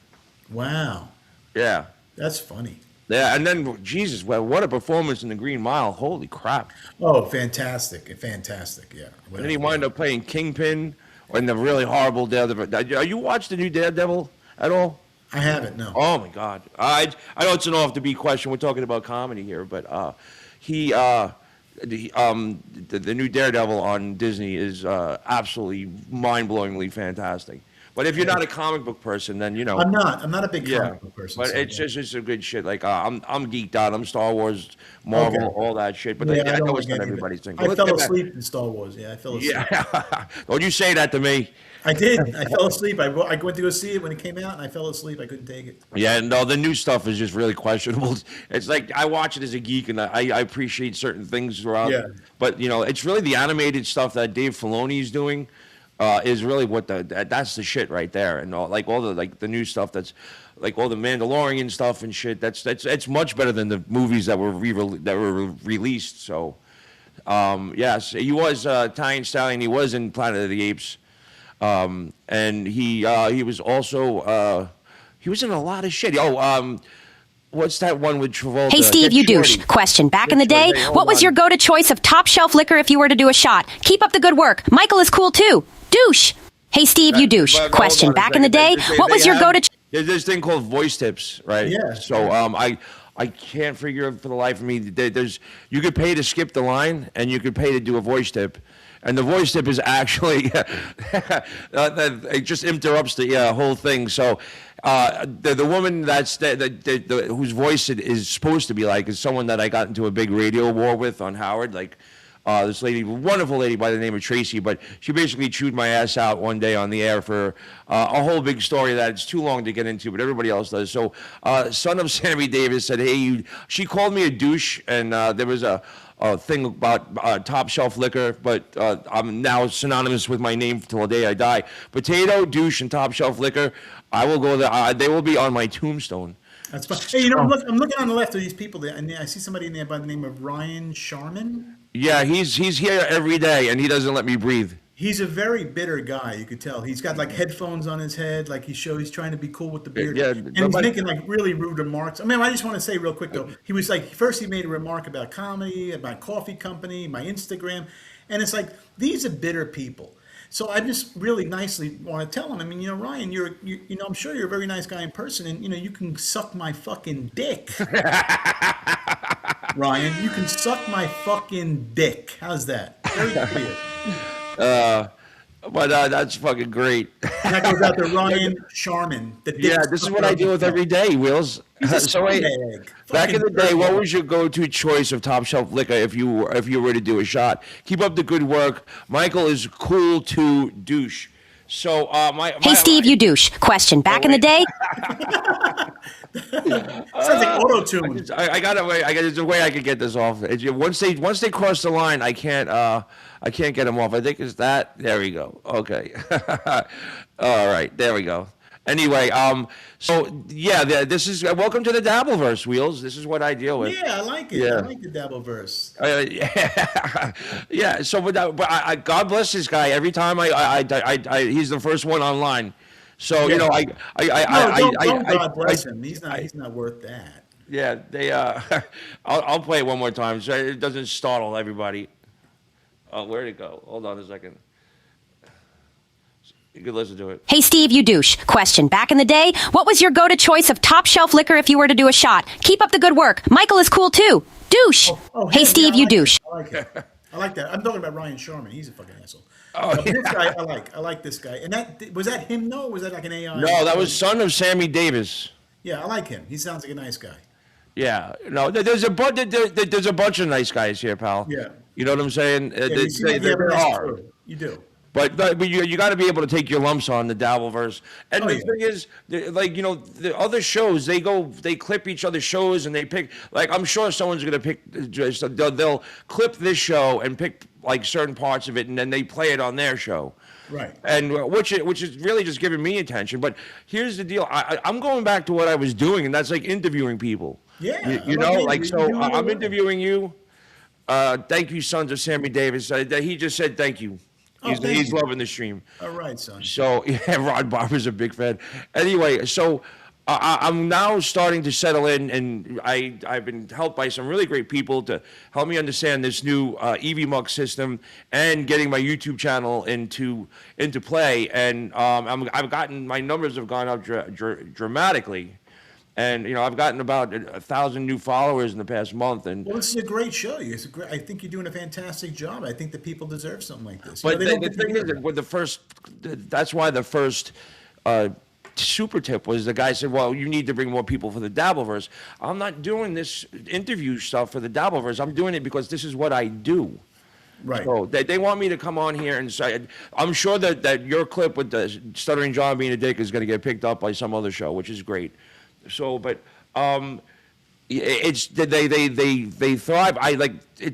Wow, Yeah. that's funny. Yeah, and then Jesus, well, what a performance in the Green Mile! Holy crap! Oh, fantastic, fantastic. Yeah. And then he wound up playing Kingpin in the really horrible Daredevil. Are you watched the new Daredevil at all? I haven't. No. Oh my God! I know it's an off the beat question. We're talking about comedy here, but the new Daredevil on Disney is absolutely mind-blowingly fantastic. But if you're not a comic book person, then I'm not. I'm not a big yeah. comic book person. But so, it's yeah. just a good shit. Like I'm geeked out. I'm Star Wars, Marvel, Okay. all that shit. But Yeah, I don't know like it's not any of it. everybody's thing. I Let's fell get back- asleep in Star Wars. Yeah, I fell asleep. Yeah. Don't you say that to me. I did. I fell asleep. I went to go see it when it came out, and I fell asleep. I couldn't take it. Yeah, no, the new stuff is just really questionable. It's like I watch it as a geek, and I appreciate certain things throughout. Yeah. But it's really the animated stuff that Dave Filoni is doing is really what that's the shit right there, and all the new stuff that's like all the Mandalorian stuff and shit. That's much better than the movies that were released. So, yes, he was Italian Stallion. He was in Planet of the Apes. And he was also he was in a lot of shit. What's that one with Travolta? Hey, Steve, Get you douche. Shorty. Question. Back Get in the day, Shorty. Hey, hold what was on. your go-to choice of top shelf liquor if you were to do a shot? Keep up the good work. Michael is cool too. Douche. Hey, Steve, you douche. But hold Question. on a Back in the day, second. what was your go-to... There's this thing called voice tips, right? Yeah. So I can't figure out for the life of me. You could pay to skip the line, and you could pay to do a voice tip. And the voice tip is actually it just interrupts the whole thing. So the woman whose voice it is supposed to be like is someone that I got into a big radio war with on Howard. Like this lady, wonderful lady by the name of Tracy, but she basically chewed my ass out one day on the air for a whole big story that it's too long to get into, but everybody else does. So son of Sammy Davis said, "Hey, she called me a douche," and there was a thing about top shelf liquor, but I'm now synonymous with my name till the day I die. Potato, douche, and top shelf liquor. I will go there. They will be on my tombstone. That's fine. Hey, I'm looking on the left of these people there, and I see somebody in there by the name of Ryan Sharman. Yeah, he's here every day, and he doesn't let me breathe. He's a very bitter guy. You could tell. He's got like headphones on his head, like he's trying to be cool with the beard. Yeah, and he's making like really rude remarks. I mean, I just want to say real quick though, he was like, first he made a remark about comedy, about coffee company, my Instagram, and it's like these are bitter people. So I just really nicely want to tell him. I mean, Ryan, I'm sure you're a very nice guy in person, and you can suck my fucking dick. Ryan, you can suck my fucking dick. How's that? Very clear. But that's fucking great. And that goes out to Ryan Sharman. Yeah, this is what I deal with every day, Wills. He's a So wait, scumbag. back in the day, Fucking what was your go-to choice of top shelf liquor if you were to do a shot? Keep up the good work. Michael is cool to douche. So Hey, Steve, you douche. Question. Back in the day... Sounds like auto-tune. I got a way. There's a way I could get this off. Once they cross the line, I can't get them off. I think it's that. There we go. Okay. All right. There we go. Anyway, so yeah, this is welcome to the Dabbleverse, Wheels. This is what I deal with. Yeah, I like it. Yeah. I like the Dabbleverse. Yeah, yeah. So, God bless this guy. Every time he's the first one online. So Yeah. you know, Don't God bless him. He's not worth that. yeah, they. I'll play it one more time so it doesn't startle everybody. Oh, where'd it go? Hold on a second. You can listen to it. Hey, Steve, you douche. Question. Back in the day, what was your go-to choice of top shelf liquor if you were to do a shot? Keep up the good work. Michael is cool too. Douche. Hey, him. Steve, Yeah, you I like douche. it. I like it. I like that. I'm talking about Ryan Sharman. He's a fucking asshole. Oh, This guy, I like. I like this guy. And was that him? No, or was that like an AI? No, that was son of Sammy Davis. Yeah, I like him. He sounds like a nice guy. Yeah, no, there's a bunch of nice guys here, pal. Yeah. You know what I'm saying? Yeah, you seem like you have a there nice are. crew. You do. But you got to be able to take your lumps on the Dabbleverse. And the yeah. thing is, like, you know, the other shows, they clip each other's shows and they pick, like, I'm sure someone's going to pick, they'll clip this show and pick, like, certain parts of it and then they play it on their show. Right. And which is really just giving me attention. But here's the deal. I'm going back to what I was doing, and that's like interviewing people. Yeah. You I love know, it. like, You so do it I'm well. interviewing you. Thank you, sons of Sammy Davis. He just said thank you. He's thank you. loving the stream. All right, son. So yeah, Rod Barber's a big fan. Anyway, so I'm now starting to settle in, and I've been helped by some really great people to help me understand this new EV Mug system and getting my YouTube channel into play. And I've gotten, my numbers have gone up dramatically. And you know, I've gotten about 1,000 new followers in the past month. And Well, this is a great show. I think you're doing a fantastic job. I think the people deserve something like this. but You know, they the don't get to thing hear is, it. that with the first, that's why the first super tip was the guy said, well, you need to bring more people for the Dabbleverse. I'm not doing this interview stuff for the Dabbleverse. I'm doing it because this is what I do. Right. So they want me to come on here and say, I'm sure that your clip with the Stuttering John being a dick is going to get picked up by some other show, which is great. So, but it's they thrive.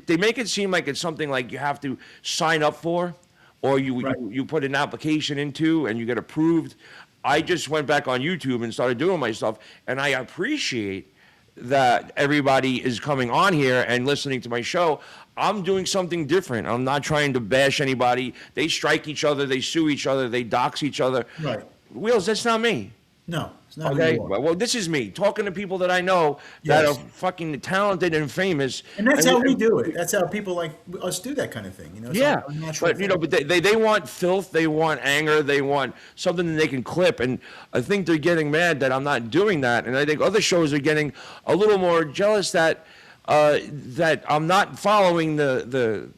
They make it seem like it's something like you have to sign up for, or you put an application into and you get approved. I just went back on YouTube and started doing my stuff, and I appreciate that everybody is coming on here and listening to my show. I'm doing something different. I'm not trying to bash anybody. They strike each other, they sue each other, they dox each other. Right. Wheels, that's not me. No, it's not. Okay, who you are. well, this is me talking to people that I know that Yes. are fucking talented and famous. And that's how we do it. That's how people like us do that kind of thing. You know. It's Yeah, a natural but you know, thing. but they want filth, they want anger, they want something that they can clip, and I think they're getting mad that I'm not doing that, and I think other shows are getting a little more jealous that that I'm not following the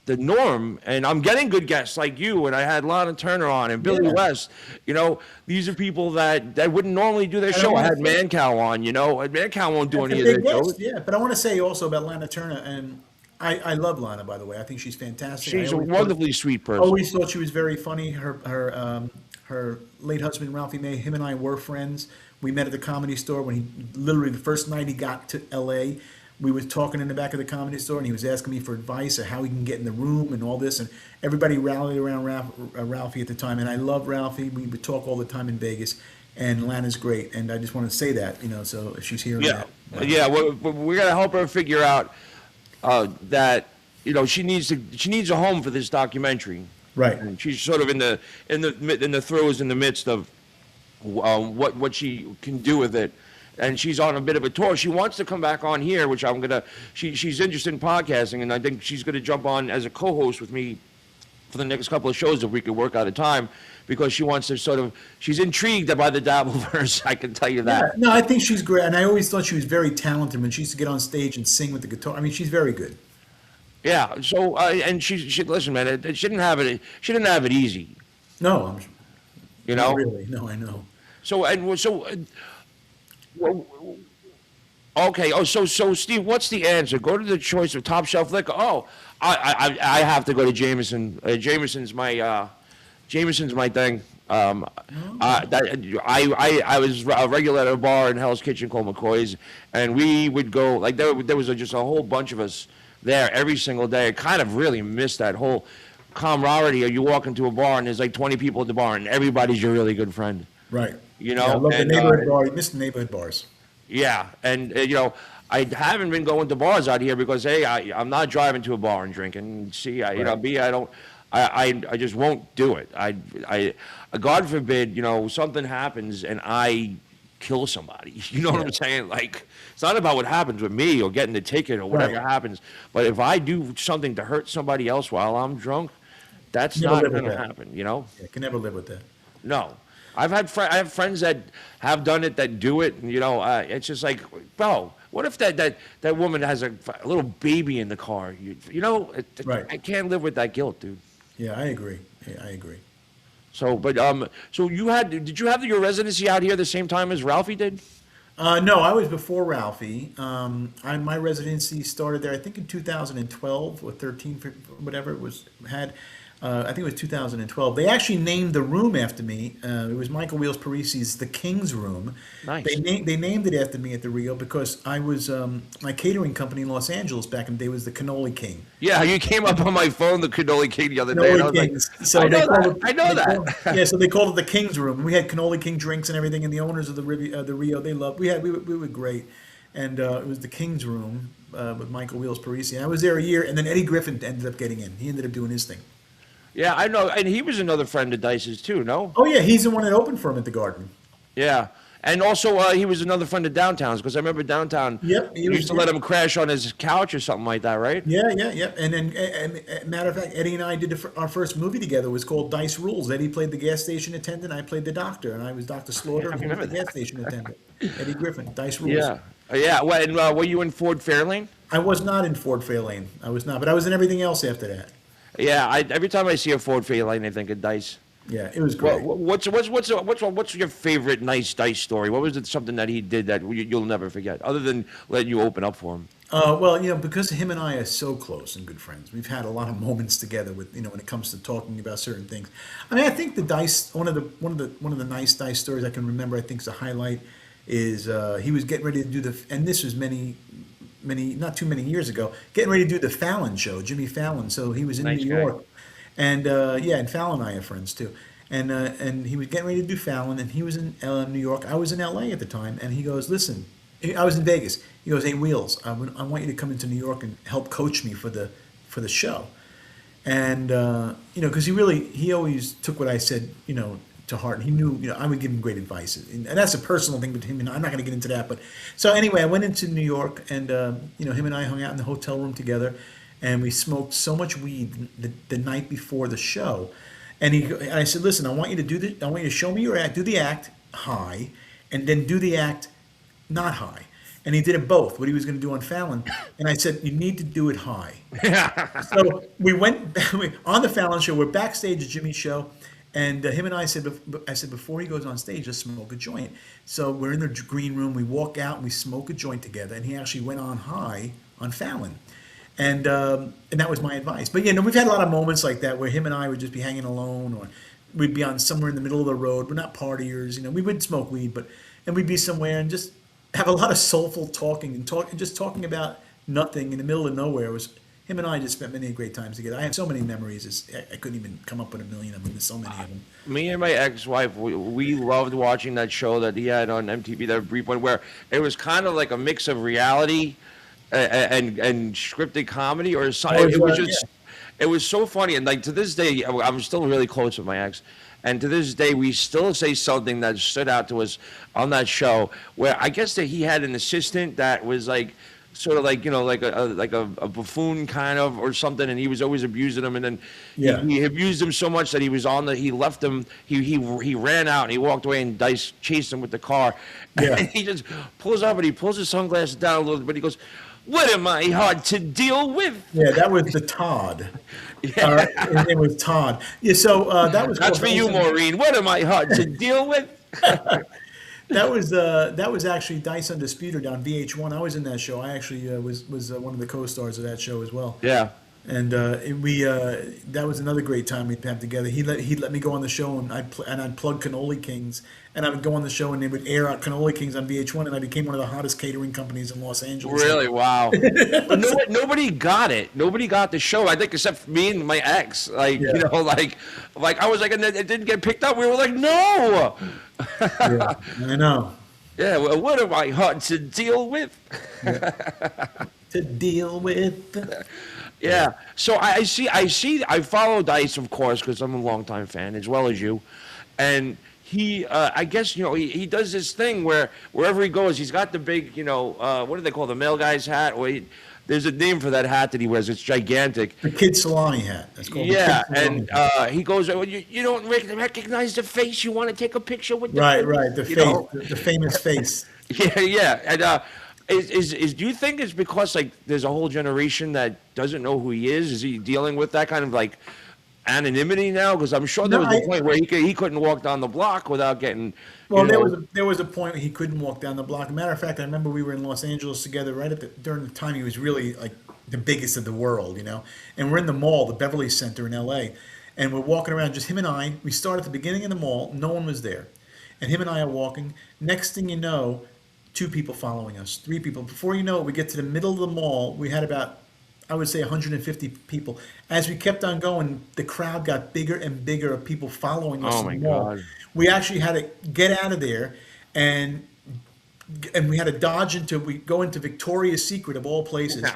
norm, and I'm getting good guests like you, and I had Lana Turner on and Billy Yeah. West. You know, these are people that wouldn't normally do their And I show. I wanna had say- Mancow on. You know, Mancow won't do That's any a of their big guest, shows. yeah, but I want to say also about Lana Turner, and I love Lana, by the way. I think she's fantastic. She's I a always wonderfully sweet person. Always thought she was very funny. Her late husband Ralphie May, him and I were friends. We met at the Comedy Store when he literally the first night he got to L.A. We were talking in the back of the Comedy Store, and he was asking me for advice on how he can get in the room and all this. And everybody rallied around Ralphie at the time, and I love Ralphie. We would talk all the time in Vegas, and Lana's great. And I just want to say that, you know, so if she's hearing Yeah, that. yeah. We're gonna help her figure out that you know she needs a home for this documentary. Right. And she's sort of in the throes, in the midst of what she can do with it. And she's on a bit of a tour. She wants to come back on here, which she's interested in podcasting, and I think she's gonna jump on as a co-host with me for the next couple of shows if we could work out a time, because she wants to she's intrigued by the Dabbleverse. I can tell you that. Yeah, no, I think she's great, and I always thought she was very talented when she used to get on stage and sing with the guitar. I mean, she's very good. Yeah. So and she listen, man. She didn't have it. She didn't have it easy. No, I'm You know. not really. No, I know. Well, okay. Oh, so Steve, what's the answer? Go to the choice of top shelf liquor. Oh, I have to go to Jameson. Jameson's my thing. I was a regular at a bar in Hell's Kitchen called McCoy's, and we would go like there was just a whole bunch of us there every single day. I kind of really missed that whole camaraderie. You walk into a bar and there's like 20 people at the bar, and everybody's your really good friend. Right. You Yeah, I know, love the and neighborhood bar. You miss the neighborhood bars. yeah, and you know, I haven't been going to bars out here because A, I'm not driving to a bar and drinking. C, you know, Right. B, I don't, I just won't do it. I, God forbid, you know, something happens and I kill somebody. You know what Yeah. I'm saying? Like, it's not about what happens with me or getting the ticket or whatever Right. happens, but if I do something to hurt somebody else while I'm drunk, that's Can never not live with going to that. happen. You know? Yeah, can never live with that. No. I have friends that have done it that do it, and you know, it's just like, bro, what if that woman has a little baby in the car? You know, Right. I can't live with that guilt, dude. Yeah, I agree. Yeah, I agree. So, but so did you have your residency out here the same time as Ralphie did? No, I was before Ralphie. My residency started there, I think, in 2012 or 13, whatever it was. I think it was 2012. They actually named the room after me. It was Michael Wheels Parise's The King's Room. Nice. They named it after me at the Rio because I was my catering company in Los Angeles back in the day was the Cannoli King. Yeah, you came up on my phone, the cannoli king, the other day, and I was Cannoli Kings. like, So I they know called that. it. I know they that. called- yeah, so they called it the King's Room. We had Cannoli King drinks and everything, and the owners of the Rio, they loved. We were great, and it was the King's Room with Michael Wheels Parisi. And I was there a year, and then Eddie Griffin ended up getting in. He ended up doing his thing. Yeah, I know, and he was another friend of Dice's too. No? Oh yeah, he's the one that opened for him at the Garden. Yeah. And also, he was another friend of Downtown's because I remember Downtown Yep, he used was- to let him crash on his couch or something like that, right? Yeah. And then, matter of fact, Eddie and I did our first movie together. It was called Dice Rules. Eddie played the gas station attendant. I played the doctor, and I was Dr. Slaughter. And he was the gas station attendant. Eddie Griffin. Dice Rules. Yeah. Yeah. Well, and were you in Ford Fairlane? I was not in Ford Fairlane. I was not, but I was in everything else after that. Yeah. Every time I see a Ford Fairlane, I think of Dice. Yeah, it was great. What's your favorite nice Dice story? What was it something that he did that you'll never forget, other than letting you open up for him? Well, because him and I are so close and good friends, we've had a lot of moments together with when it comes to talking about certain things. I mean, I think the Dice one of the nice Dice stories I can remember. I think is a highlight is he was getting ready to do and this was many not too many years ago, getting ready to do the Fallon show, Jimmy Fallon. So he was in Nice New guy. York, and and Fallon and I are friends too. And he was getting ready to do Fallon, and he was in New York. I was in L.A. at the time, and he goes, "Listen," I was in Vegas. He goes, "Hey, Wheels, I want you to come into New York and help coach me for the show." And because he always took what I said, to heart. And he knew, I would give him great advice, and that's a personal thing between him and I'm not going to get into that. But so anyway, I went into New York, and him and I hung out in the hotel room together, and we smoked so much weed the night before the show. And I said, "Listen, I want you to do I want you to show me your act, do the act high, and then do the act not high." And he did it both, what he was going to do on Fallon. And I said, "You need to do it high." So we went on the Fallon show. We're backstage at Jimmy's show. And him and I said, before he goes on stage, let's smoke a joint. So we're in the green room. We walk out and we smoke a joint together. And he actually went on high on Fallon. And that was my advice. But we've had a lot of moments like that where him and I would just be hanging alone, or we'd be on somewhere in the middle of the road. We're not partiers, we would smoke weed, and we'd be somewhere and just have a lot of soulful talking and just talking about nothing in the middle of nowhere. It was him and I just spent many great times together. I have so many memories. I couldn't even come up with a million of them. There's so many of them. Me and my ex-wife, we loved watching that show that he had on MTV, that brief one where it was kind of like a mix of reality and scripted comedy, or something. It was just, it was so funny. And like to this day, I'm still really close with my ex. And to this day, we still say something that stood out to us on that show, where I guess that he had an assistant that was like, sort of like, like a buffoon kind of or something, and he was always abusing him, and then he abused him so much that he left him, he ran out and he walked away, and Dice chased him with the car. Yeah. And he just pulls up and he pulls his sunglasses down a little bit, but he goes, "What am I hard to deal with?" Yeah, that was the Todd. His name was Todd. Yeah, so that was. That's for you, Maureen. What am I hard to deal with? That was actually Dice Undisputed on VH1. I was in that show. I actually was one of the co-stars of that show as well. Yeah. And we that was another great time we'd have together. He'd let me go on the show, and I'd plug Cannoli Kings, and I would go on the show, and they would air out Cannoli Kings on VH1, and I became one of the hottest catering companies in Los Angeles. Really? Wow. But nobody got it. Nobody got the show. I think except me and my ex. Like Yeah. like I was like, and it didn't get picked up. We were like, no. Yeah, I know. Yeah. Well, what am I hard to deal with? To deal with. Yeah. So I follow Dice, of course, because I'm a longtime fan as well as you, and he, I guess, he does this thing where wherever he goes, he's got the big, what do they call the male guy's hat? There's a name for that hat that he wears. It's gigantic. The kid salami hat. That's called Yeah, the kid salami and hat. he goes, "Oh, you don't recognize the face. You want to take a picture with the Right, face?" right. The You face, know? the famous face. Yeah, yeah. And do you think it's because like there's a whole generation that doesn't know who he is? Is he dealing with that kind of like anonymity now? Because I'm sure there No, was a point where he couldn't walk down the block without getting. Well, you there know, was there was a point where he couldn't walk down the block. Matter of fact, I remember we were in Los Angeles together right during the time he was really like the biggest of the world, And we're in the mall, the Beverly Center in L.A., and we're walking around, just him and I. We start at the beginning of the mall, no one was there, and him and I are walking. Next thing you know, two people following us, three people. Before you know it, we get to the middle of the mall. We had about, I would say, 150 people. As we kept on going, the crowd got bigger and bigger of people following us Oh in my the mall. God. We actually had to get out of there, and we had to we go into Victoria's Secret of all places.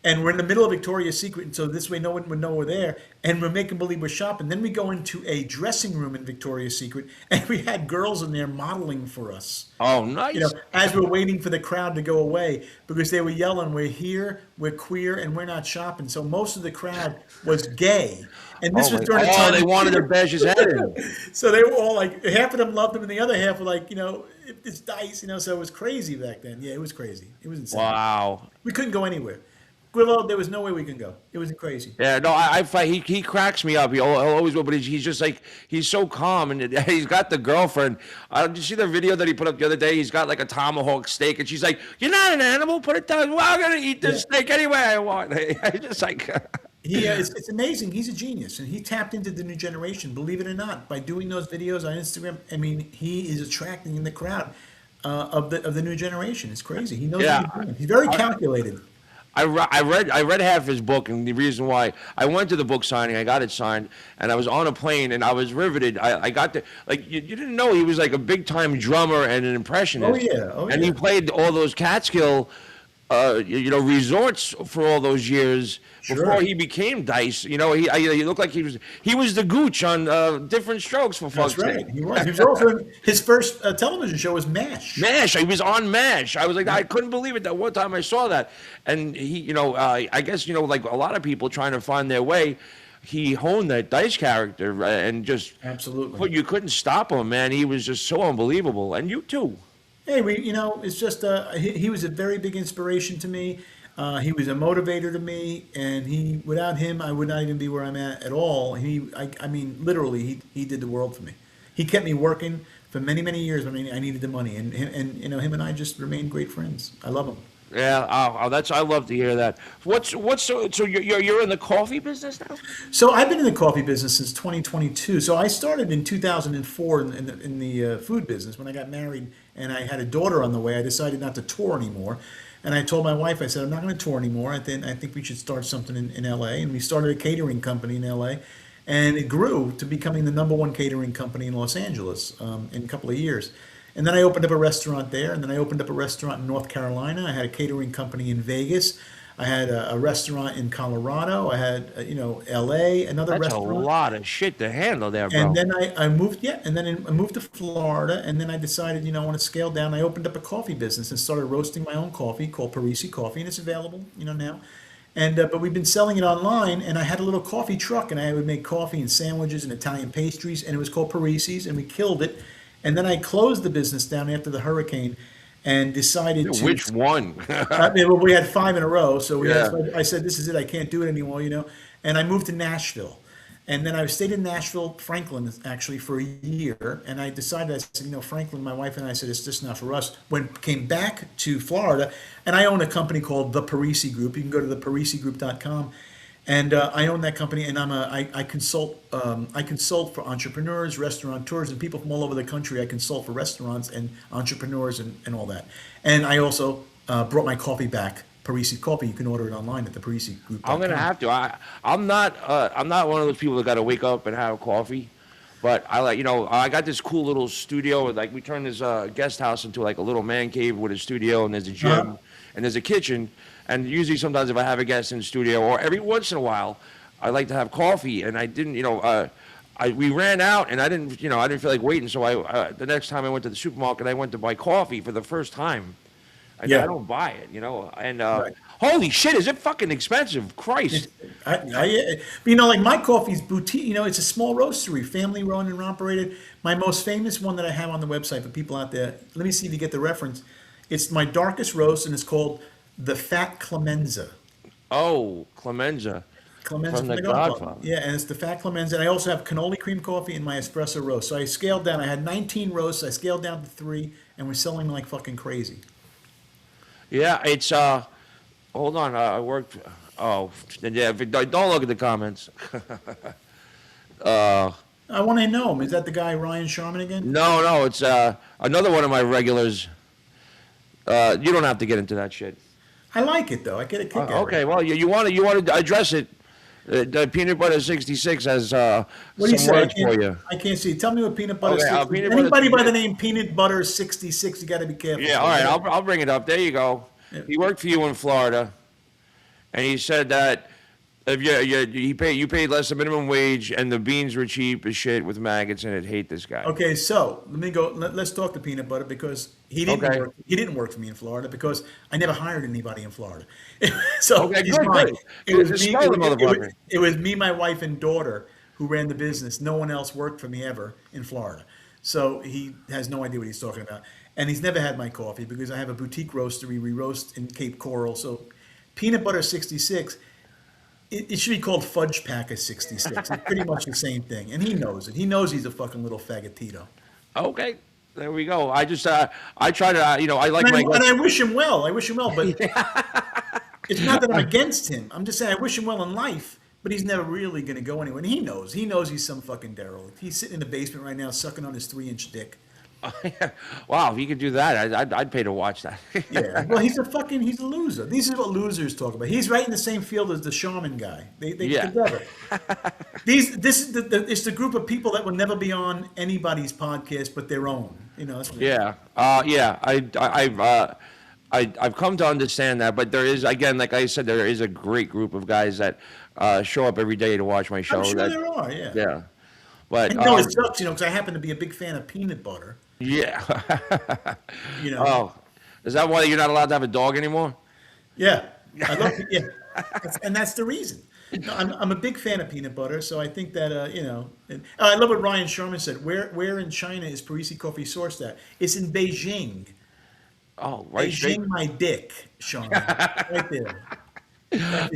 And we're in the middle of Victoria's Secret, and so this way no one would know we're there. And we're making believe we're shopping. Then we go into a dressing room in Victoria's Secret, and we had girls in there modeling for us. Oh, nice. As we're waiting for the crowd to go away, because they were yelling, "We're here, we're queer, and we're not shopping." So most of the crowd was gay, and this was during the time they wanted to bash his head in. So they were all like, half of them loved him, and the other half were like, it's Dice, So it was crazy back then. Yeah, it was crazy. It was insane. Wow. We couldn't go anywhere. Grillo, there was no way we could go. It was crazy. Yeah, no, I fight. He cracks me up. He'll always will, but he's just like he's so calm, and he's got the girlfriend. Did you see the video that he put up the other day? He's got like a tomahawk steak, and she's like, "You're not an animal. Put it down. Well, I'm gonna eat this steak anyway I want." I just like. It's amazing. He's a genius, and he tapped into the new generation. Believe it or not, by doing those videos on Instagram. I mean, he is attracting in the crowd of the new generation. It's crazy. He knows what he's doing. He's very calculated. I read half his book, and the reason why I went to the book signing, I got it signed, and I was on a plane, and I was riveted. I got to you didn't know he was like a big time drummer and an impressionist. And he played all those Catskill, resorts for all those years before he became Dice. He looked like he was the Gooch on Different Strokes for fuck's That's sake. right. He was. He was also his first television show was MASH. MASH. He was on MASH. I was like, I couldn't believe it that one time I saw that. And he, I guess, like a lot of people trying to find their way, he honed that Dice character and just Absolutely. But you couldn't stop him, man. He was just so unbelievable. And you too. Hey, it's just he was a very big inspiration to me. He was a motivator to me, and without him, I would not even be where I'm at all. I mean, literally, he did the world for me. He kept me working for many, many years. I mean, I needed the money, and him and I just remained great friends. I love him. Yeah, I love to hear that. So you're in the coffee business now? So I've been in the coffee business since 2022. So I started in 2004 in the food business. When I got married and I had a daughter on the way, I decided not to tour anymore. And I told my wife, I said, I'm not going to tour anymore. I think we should start something in LA. And we started a catering company in LA. And it grew to becoming the #1 catering company in Los Angeles in a couple of years. And then I opened up a restaurant there. And then I opened up a restaurant in North Carolina. I had a catering company in Vegas. I had a restaurant in Colorado. I had, LA, another That's restaurant. a lot of shit to handle there, bro. And then I moved, and then I moved to Florida, and then I decided, I want to scale down. I opened up a coffee business and started roasting my own coffee called Parise Coffee, and it's available, now. And but we've been selling it online, and I had a little coffee truck, and I would make coffee and sandwiches and Italian pastries, and it was called Parise's, and we killed it. And then I closed the business down after the hurricane, and decided to. Which one? Well, we had 5 in a row, so Yeah. I said, "This is it. I can't do it anymore," And I moved to Nashville, and then I stayed in Nashville, Franklin, actually for a year. And I decided, I said, Franklin, my wife and I said, it's just not for us. Came back to Florida, and I own a company called the Parise Group. You can go to theparisegroup.com. And I own that company, and I consult I consult for entrepreneurs, restaurateurs, and people from all over the country. I consult for restaurants and entrepreneurs and all that. And I also brought my coffee back, Parise Coffee. You can order it online at the I'm gonna parisegroup.com. have to. I'm not one of those people that got to wake up and have coffee. But I like, I got this cool little studio. Like we turned this guest house into like a little man cave with a studio, and there's a gym, Uh-huh. and there's a kitchen. And usually, sometimes if I have a guest in the studio, or every once in a while, I like to have coffee. And I didn't, we ran out, and I didn't feel like waiting. So the next time I went to the supermarket, I went to buy coffee for the first time. And Yeah. I don't buy it, And Right. holy shit, is it fucking expensive? Christ. Like my coffee's boutique. It's a small roastery, family run and operated. My most famous one that I have on the website for people out there. Let me see if you get the reference. It's my darkest roast, and it's called the Fat Clemenza. Oh, Clemenza. Clemenza From from The the Godfather. Godfather. Yeah, and it's the Fat Clemenza. And I also have cannoli cream coffee in my espresso roast. So I scaled down. I had 19 roasts. I scaled down to 3, and we're selling them like fucking crazy. Yeah, it's hold on, I worked. Oh, yeah. Don't look at the comments. I want to know him. Is that the guy Ryan Sharman again? No, it's another one of my regulars. You don't have to get into that shit. I like it though. I get a kick out of Okay, it. well, you want to address it. The peanut butter 66 has What do you some say? words for you. I can't see. Tell me what peanut butter. Okay, 60, peanut butter anybody by the 66. name Peanut Butter 66, you got to be careful. Yeah, all right, I'll bring it up. There you go. He worked for you in Florida, and he said that if you paid less than minimum wage, and the beans were cheap as shit with maggots in it. Hate this guy. Okay, so let me go. Let's talk to Peanut Butter because he didn't Okay. work. He didn't work for me in Florida because I never hired anybody in Florida. So Okay, he's good, fine. good. It was Just me. smell the motherfucker. It was me, my wife, and daughter who ran the business. No one else worked for me ever in Florida. So he has no idea what he's talking about, and he's never had my coffee because I have a boutique roastery. We roast in Cape Coral. So Peanut Butter 66. It should be called Fudge Packer 66. It's pretty much the same thing, and he knows it. He knows he's a fucking little fagotito. Okay, there we go. I just I try to I like And my I wish him well. I wish him well, but it's not that I'm against him. I'm just saying I wish him well in life, but he's never really going to go anywhere. And he knows. He knows he's some fucking derelict. He's sitting in the basement right now, sucking on his 3-inch dick. Wow, if you could do that, I'd pay to watch that. Yeah. Well, he's a loser. These are what losers talk about. He's right in the same field as the shaman guy. They Yeah. together. It's the group of people that will never be on anybody's podcast but their own. That's what Yeah, yeah. I've come to understand that, but there is, again, like I said, there is a great group of guys that show up every day to watch my show. I'm sure that, there are. Yeah. Yeah, but And it sucks, because I happen to be a big fan of peanut butter. yeah. Oh, Is that why you're not allowed to have a dog anymore? yeah, I love it. Yeah, and that's the reason. No, I'm a big fan of peanut butter, so I think that and, I love what Ryan Sharman said. Where in China is Parisi coffee sourced at? It's in Beijing. Oh, right. Beijing, my dick, Sharman, right there.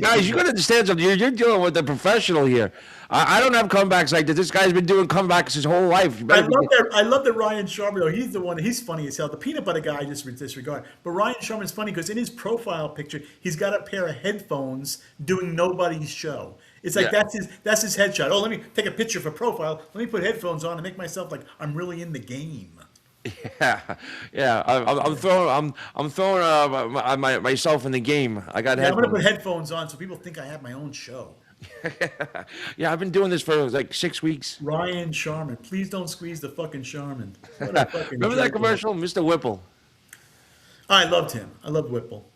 Guys, you got to understand something. You're dealing with a professional here. I don't have comebacks like this. This guy's been doing comebacks his whole life. You I better love that. I love that Ryan Sharman, though. He's the one. He's funny as hell. The peanut butter guy I just disregard. But Ryan Sharman's funny because in his profile picture, he's got a pair of headphones doing nobody's show. It's like Yeah. that's his headshot. Oh, let me take a picture for profile. Let me put headphones on and make myself like I'm really in the game. Yeah, yeah. I'm throwing myself in the game. I got Yeah, I'm gonna put headphones. headphones on so people think I have my own show. Yeah, I've been doing this for like 6 weeks. Ryan Sharman, please don't squeeze the fucking Sharman. What a fucking Remember that jerk. commercial, Mr. Whipple? I loved him. I loved Whipple.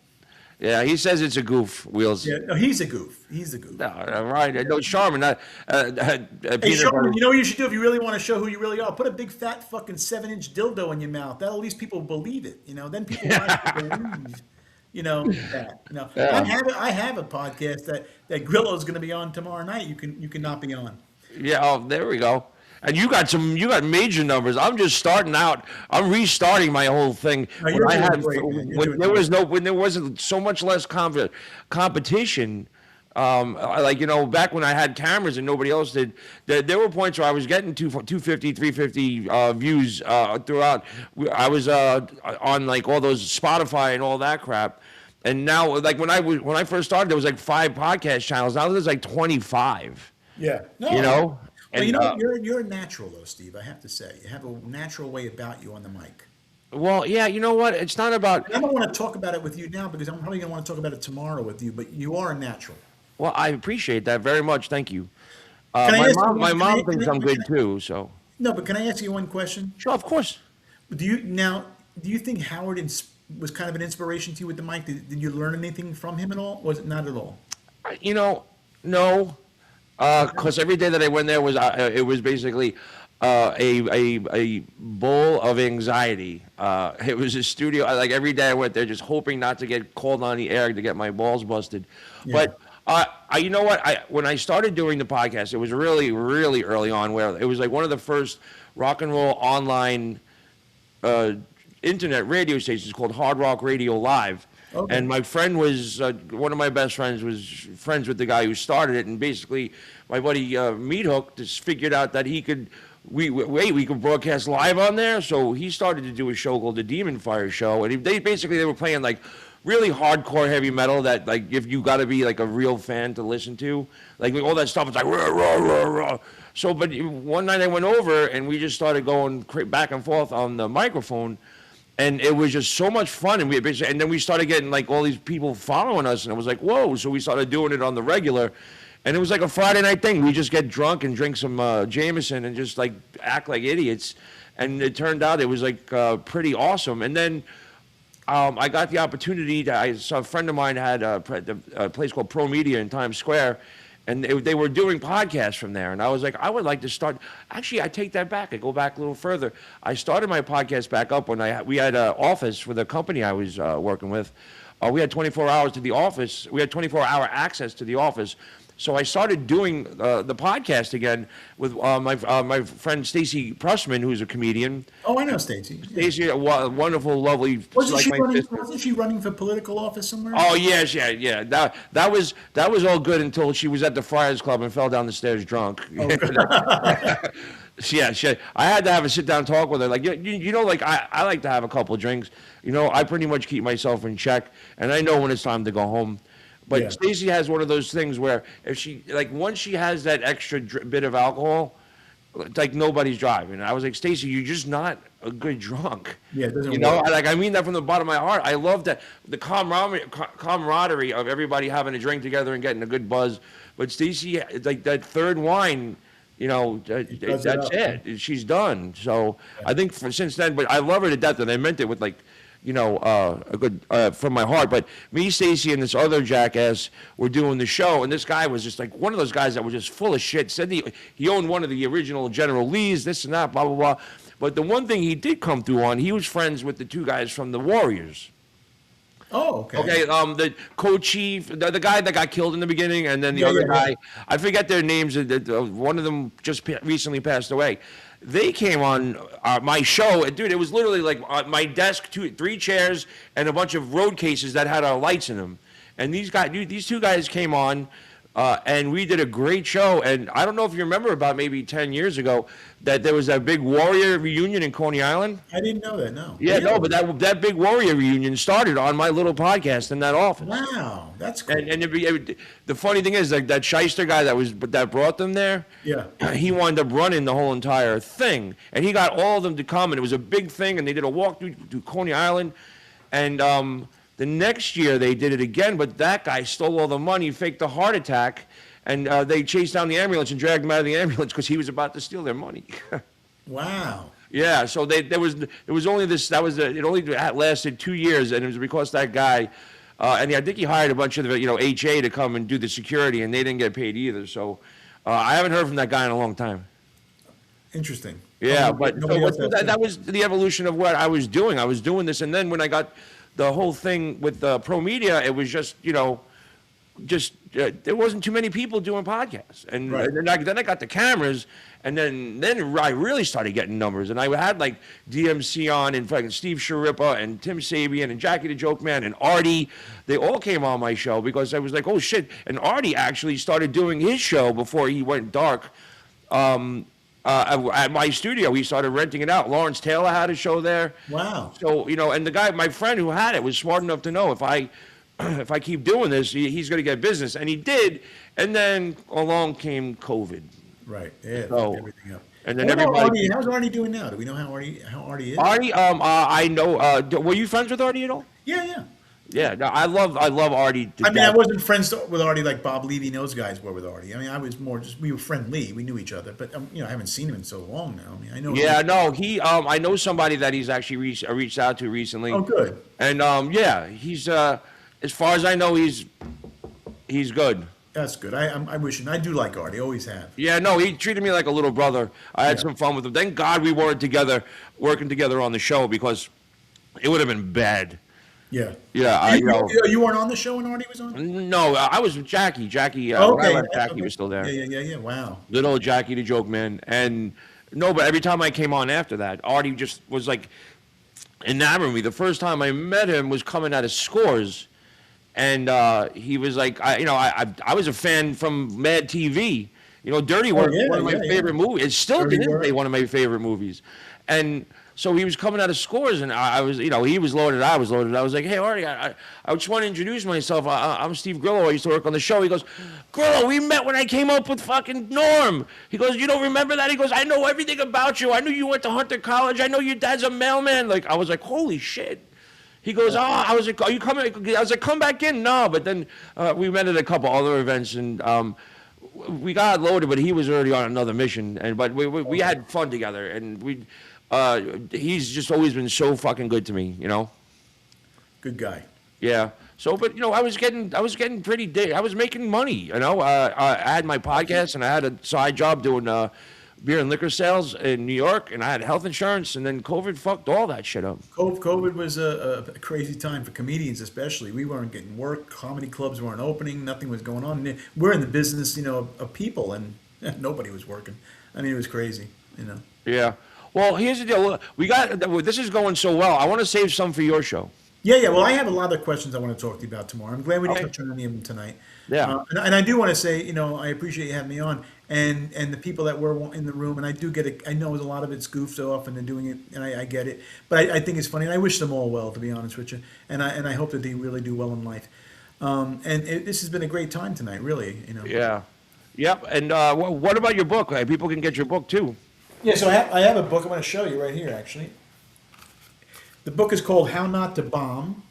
Yeah, he says it's a goof. Wheels. Yeah, no, he's a goof. He's a goof. No, right. No, Charmin. Hey, Peanut Sharman, butter. you know what you should do if you really want to show who you really are? Put a big fat fucking 7-inch dildo in your mouth. That'll at least people believe it. Then people will actually believe. That. Yeah. I have a podcast that Grillo's going to be on tomorrow night. You can not be on. Yeah. Oh, there we go. And you got major numbers. I'm just starting out. I'm restarting my whole thing. No, you're When I doing had great, man. You're when doing there great. was when there wasn't so much less competition. Back when I had cameras and nobody else did, there were points where I was getting 250, 350 views throughout. I was on like all those Spotify and all that crap. And now, like when I first started, there was like 5 podcast channels. Now there's like 25. Yeah. No. You know. Well, And, you're a natural though, Steve. I have to say, you have a natural way about you on the mic. well, yeah, you know what? It's not about. And I don't want to talk about it with you now because I'm probably going to want to talk about it tomorrow with you. But you are a natural. Well, I appreciate that very much. Thank you. Can I My ask you mom, one- my can I- mom can thinks I- I'm good too. So No, but can I ask you one question? sure, of course. Do you think Howard was kind of an inspiration to you with the mic? Did you learn anything from him at all? Was it not at all? You know, no, because every day that I went there was it was basically a bowl of anxiety. It was a studio. Like every day I went there, just hoping not to get called on the air to get my balls busted. Yeah. But you know what? When I started doing the podcast, it was really, really early on, where it was like one of the first rock and roll online internet radio stations called Hard Rock Radio Live. Okay. And my friend was one of my best friends was friends with the guy who started it, and basically my buddy Meat Hook just figured out that he could we could broadcast live on there, so he started to do a show called the Demon Fire Show, and they were playing like really hardcore heavy metal that like if you got to be like a real fan to listen to, like all that stuff. It's like rah, rah, rah, rah. So, but one night I went over and we just started going back and forth on the microphone. And it was just so much fun, and then we started getting like all these people following us, and it was like, whoa! So we started doing it on the regular, and it was like a Friday night thing. We just get drunk and drink some Jameson and just like act like idiots, and it turned out it was like pretty awesome. And then I got the opportunity I saw a friend of mine had a place called Pro Media in Times Square. And they were doing podcasts from there. And I was like, I would like to start. Actually, I take that back. I go back a little further. I started my podcast back up when we had an office for the company I was working with. We had 24 hours to the office. We had 24-hour access to the office. So I started doing the podcast again with my friend Stacy Pressman, who's a comedian. Oh, I know Stacey. Stacy, a wonderful, lovely. like my sister. Wasn't she running for political office somewhere? Oh yes, yeah. That was all good until she was at the Friars Club and fell down the stairs drunk. Oh, Yeah, I had to have a sit down talk with her. Like you know, like I like to have a couple of drinks. You know, I pretty much keep myself in check, and I know when it's time to go home. But Yeah. Stacey has one of those things where if she once she has that extra bit of alcohol, it's like nobody's driving. And I was like, Stacey, you're just not a good drunk. Yeah, it doesn't You know, work. I mean that from the bottom of my heart. I love that the camaraderie of everybody having a drink together and getting a good buzz. But Stacey, like that third wine, you know, does that's it it. She's done. So I think since then, but I love her to death, and I meant it with like, you know, a good from my heart. But me, Stacey, and this other jackass were doing the show, and this guy was just like one of those guys that was just full of shit. Said he owned one of the original General Lees, this and that, blah blah blah. But the one thing he did come through on, he was friends with the 2 guys from the Warriors. Oh, okay. Okay, the co-chief, the guy that got killed in the beginning, and then the other yeah. guy, I forget their names. One of them just recently passed away. They came on my show, and dude, it was literally like my desk, 3 chairs, and a bunch of road cases that had lights in them. And these 2 guys came on, and we did a great show. And I don't know if you remember, about maybe 10 years ago, that there was that big Warrior reunion in Coney Island. I didn't know that. No. Yeah, Really? no, but that big Warrior reunion started on my little podcast in that office. Wow, that's cool. And the funny thing is, like that shyster guy that brought them there, Yeah. he wound up running the whole entire thing, and he got all of them to come, and it was a big thing, and they did a walk through Coney Island, and the next year they did it again, but that guy stole all the money, faked a heart attack, and they chased down the ambulance and dragged him out of the ambulance because he was about to steal their money. Wow. Yeah, so it only lasted 2 years, and it was because that guy. And I think he hired a bunch of the, HA to come and do the security, and they didn't get paid either. So I haven't heard from that guy in a long time. Interesting. Yeah, Nobody else has that was the evolution of what I was doing. I was doing this, and then when I got the whole thing with Pro Media, it was just, there wasn't too many people doing podcasts. And Right. then I got the cameras, and then I really started getting numbers. And I had like DMC on, and fucking Steve Sharippa, and Tim Sabian, and Jackie the Joke Man, and Artie. They all came on my show because I was like, oh shit. And Artie actually started doing his show before he went dark. At my studio, he started renting it out. Lawrence Taylor had a show there. Wow. So, and the guy, my friend who had it, was smart enough to know if I if I keep doing this, he's going to get business, and he did. And then along came COVID. Right. Yeah. So, Everything up. and then What about everybody. Artie? How's Artie doing now? Do we know how Artie is? Artie, I know. Were you friends with Artie at all? Yeah, yeah. Yeah, no, I love Artie. to I mean, I death. wasn't friends with Artie like Bob Levy and those guys were with Artie. I mean, I was more just we were friendly. We knew each other, but I haven't seen him in so long now. I mean, I know. Yeah, no, he. I know somebody that he's actually reached out to recently. Oh, good. And yeah, he's. As far as I know, he's good. That's good. I wish, and I do like Artie. Always have. Yeah, no, he treated me like a little brother. I had Yeah. some fun with him. Thank God we weren't working together on the show, because it would have been bad. Yeah. Yeah, You weren't on the show when Artie was on. No, I was with Jackie. Jackie, when I Okay. left, that's Jackie okay. was still there. Yeah. Wow. Little Jackie the joke man. And no, but every time I came on after that, Artie just was like enamoring me. The first time I met him was coming out of Scores, and he was like, I was a fan from Mad TV. Dirty Work, yeah, one of my yeah. favorite movies. It's still to Dirty this Work. day one of my favorite movies, and. So he was coming out of Scores, and I was, he was loaded, I was loaded. I was like, hey, Artie, I just want to introduce myself. I'm Steve Grillo. I used to work on the show. He goes, Grillo, we met when I came up with fucking Norm. He goes, you don't remember that? He goes, I know everything about you. I knew you went to Hunter College. I know your dad's a mailman. Like, I was like, holy shit. He goes, I was like, are you coming? I was like, come back in. No, but then we met at a couple other events, and we got loaded, but he was already on another mission. But we had fun together, and he's just always been so fucking good to me, Good guy. Yeah. So, but I was getting pretty. I was making money, I had my podcast, and I had a side job doing beer and liquor sales in New York, and I had health insurance, and then COVID fucked all that shit up. COVID was a crazy time for comedians, especially. We weren't getting work. Comedy clubs weren't opening. Nothing was going on. We're in the business, of people, and nobody was working. I mean, it was crazy. Yeah. Well, here's the deal. This is going so well. I want to save some for your show. Yeah. Well, I have a lot of questions I want to talk to you about tomorrow. I'm glad we didn't Okay. touch on any of them tonight. Yeah. And I do want to say, I appreciate you having me on, and the people that were in the room, and I do get it. I know a lot of it's goofed off, and they're doing it, and I get it. But I think it's funny, and I wish them all well, to be honest with you. And I hope that they really do well in life. This has been a great time tonight, really. Yeah. Yep. And what about your book? People can get your book too. Yeah, so I have a book I'm going to show you right here, actually. The book is called How Not to Bomb.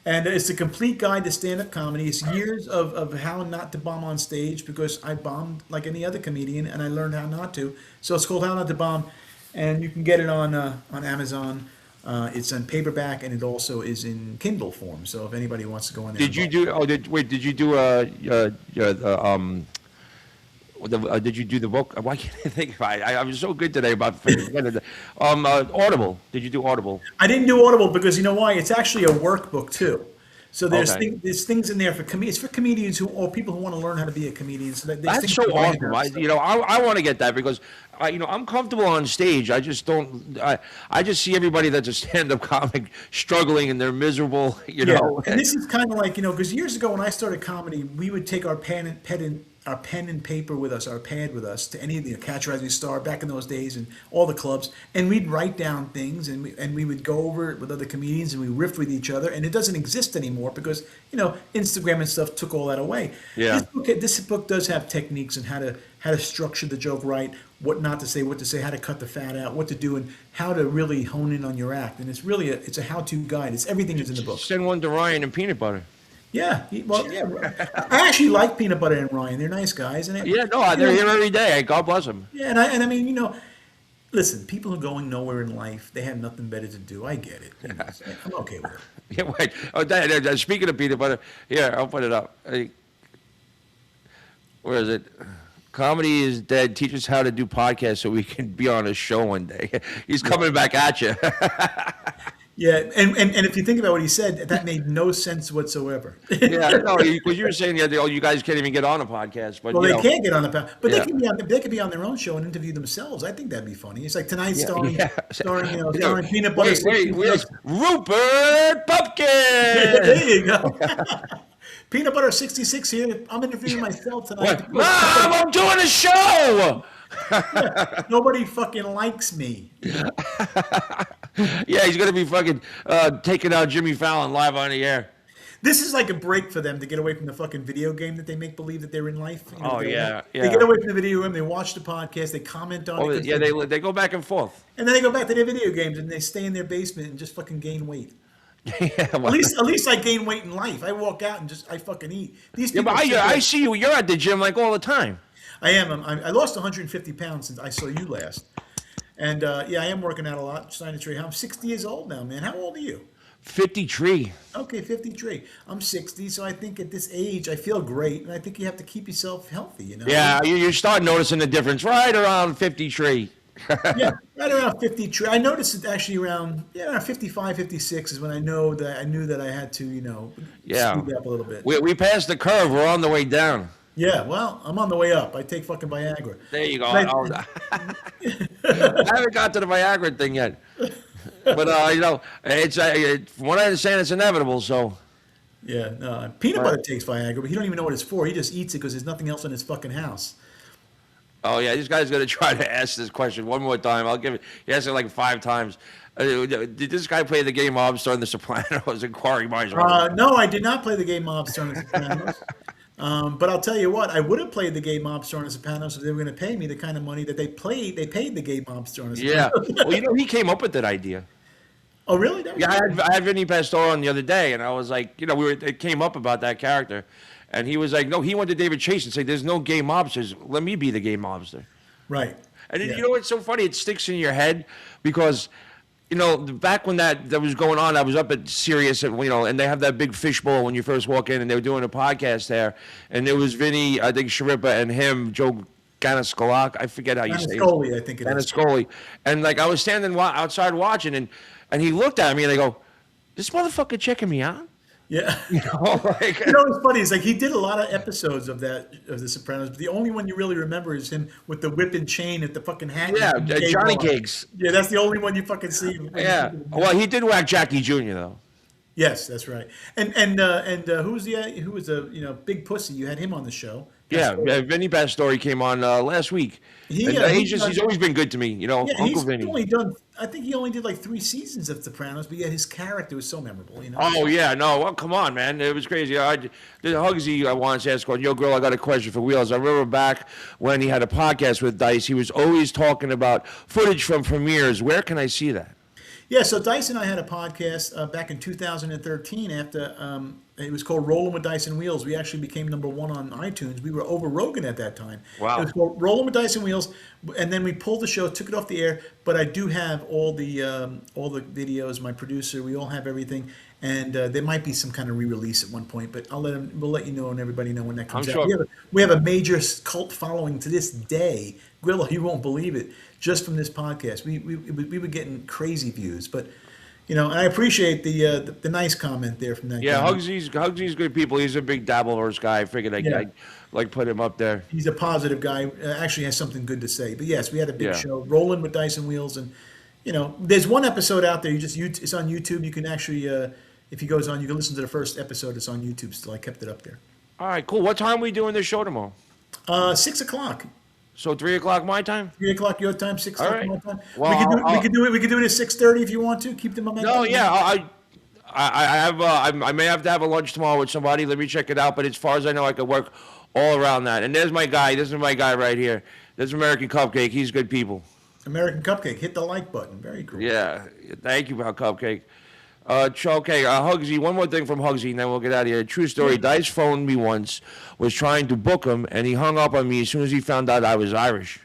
And it's a complete guide to stand-up comedy. It's years of how not to bomb on stage, because I bombed like any other comedian, and I learned how not to. So it's called How Not to Bomb, and you can get it on Amazon. It's on paperback, and it also is in Kindle form. So if anybody wants to go in there. Did you do? Did you do did you do the book? Why can't I think of it? I was so good today about Audible. Did you do Audible? I didn't do Audible because you know why? It's actually a workbook too. So Okay. there's things in there for it's for comedians or people who want to learn how to be a comedian. So there's That's things so for writing awesome. and stuff. I want to get that, because I'm comfortable on stage. I just don't. I just see everybody that's a stand-up comic struggling, and they're miserable. Yeah, and this is kind of like, because years ago when I started comedy, we would take our pen and paper with us, our pad with us, to any of the Catch a Rising Star back in those days, and all the clubs, and we'd write down things, and we would go over it with other comedians, and we riff with each other, and it doesn't exist anymore because Instagram and stuff took all that away. Yeah. This book does have techniques and how to structure the joke right, what not to say, what to say, how to cut the fat out, what to do, and how to really hone in on your act. And it's really it's a how-to guide. It's everything is in the book. Send one to Ryan and Peanut Butter. Yeah, I actually like Peanut Butter and Ryan. They're nice guys, and Yeah, no, they're here every day. God bless them. yeah, and I mean, listen, people are going nowhere in life. They have nothing better to do. I get it. So I'm okay with it. Yeah, wait. Oh, speaking of peanut butter, here, I'll put it up. Where is it? Comedy is dead. Teach us how to do podcasts so we can be on a show one day. He's coming back at you. Yeah, and if you think about what he said, that made no sense whatsoever. Yeah, no, because you were saying the other day, oh, you guys can't even get on a podcast. But Well, they can't get on the but Yeah. they could be on their own show and interview themselves. I think that'd be funny. It's like tonight starring Peanut Butter. Wait, Rupert Pumpkin. There you go. Peanut Butter 66 here. I'm interviewing myself tonight. What? Mom, I'm doing a show. Nobody fucking likes me. Yeah, he's gonna be fucking taking out Jimmy Fallon live on the air. This is like a break for them to get away from the fucking video game that they make believe that they're in life. You know, Oh, yeah, They get away from the video game, they watch the podcast, they comment on it. Yeah, they go back and forth. And then they go back to their video games and they stay in their basement and just fucking gain weight. Yeah, At least I gain weight in life. I walk out and I fucking eat. These yeah, people. but I see you. You're at the gym like all the time. I am. I lost 150 pounds since I saw you last. And yeah, I am working out a lot. Trying to train. I'm 60 years old now, man. How old are you? 53. Okay, 53. I'm 60, so I think at this age I feel great, and I think you have to keep yourself healthy. You know. Yeah, you start noticing the difference right around 53. Yeah, right around 53. I noticed it actually around 55, 56 is when I knew that I had to, speed up a little bit. We passed the curve. We're on the way down. Yeah, well, I'm on the way up. I take fucking Viagra. There you go. I haven't got to the Viagra thing yet. But, it's from what I understand, it's inevitable, so. Yeah, no, peanut butter takes Viagra, but he don't even know what it's for. He just eats it because there's nothing else in his fucking house. Oh, yeah, this guy's going to try to ask this question one more time. I'll give it. He asked it like 5 times. Did this guy play the game Mobster on The Sopranos? Inquiring minds. No, I did not play the game Mobster on The Sopranos. But I'll tell you what, I would have played the game Mobster on The Sopranos if they were going to pay me the kind of money that they paid the game Mobster on The Sopranos. Yeah. Well, he came up with that idea. Oh, really? Yeah, I had Vinny Pastore on the other day, and I was like, it came up about that character. And he was like, no, he went to David Chase and said, there's no gay mobsters. Let me be the gay mobster. Right. And you know what's so funny? It sticks in your head because, back when that was going on, I was up at Sirius, and they have that big fishbowl when you first walk in, and they were doing a podcast there. And there was Vinny, I think, Sharippa, and him, Joe Ganascolak. I forget how you say it. Ganascoli, I think it is. Ganascoli. And, I was standing outside watching, and he looked at me, and I go, this motherfucker checking me out? Yeah. It's funny. It's like he did a lot of episodes of The Sopranos, but the only one you really remember is him with the whip and chain at the fucking hat. Yeah, Johnny Cakes. Yeah, that's the only one you fucking see. Yeah. Well, he did whack Jackie Jr. though. Yes, that's right. And who was the big pussy? You had him on the show. Yeah, Vinny Pastore came on last week. He's always been good to me, Uncle Vinny. I think he only did like 3 seasons of Sopranos, but yet his character was so memorable, Oh yeah, no, well, come on, man, it was crazy. The Hugsy, I wanted to ask, yo, girl, I got a question for Wheels. I remember back when he had a podcast with Dice, he was always talking about footage from premieres. Where can I see that? Yeah, so Dice and I had a podcast back in 2013 after it was called Rolling with Dice and Wheels. We actually became number 1 on iTunes. We were over Rogan at that time. Wow. It was called Rolling with Dice and Wheels, and then we pulled the show, took it off the air. But I do have all the videos. My producer, we all have everything, and there might be some kind of re-release at one point. But we'll let you know and everybody know when that comes out. Sure. We have a major cult following to this day. Grillo, you won't believe it. Just from this podcast, we were getting crazy views, but and I appreciate the nice comment there from that. Yeah, guy. Hugsy's good people. He's a big Dabbleverse guy. I figured I'd put him up there. He's a positive guy. Actually, has something good to say. But yes, we had a big show, Rolling with Dice and Wheels, and there's one episode out there. It's on YouTube. You can actually, if he goes on, you can listen to the first episode. It's on YouTube still. I kept it up there. All right, cool. What time are we doing this show tomorrow? 6 o'clock. So 3 o'clock my time? 3 o'clock your time, 6 o'clock my time. Well, we could do it at 6:30 if you want to. Keep the momentum. No, yeah, I may have to have a lunch tomorrow with somebody. Let me check it out. But as far as I know, I could work all around that. And there's my guy. This is my guy right here. There's American Cupcake. He's good people. American Cupcake. Hit the like button. Very cool. Yeah. Thank you, Cupcake. Hugsy, one more thing from Hugsy, and then we'll get out of here. True story. Dice phoned me once, was trying to book him, and he hung up on me as soon as he found out I was Irish.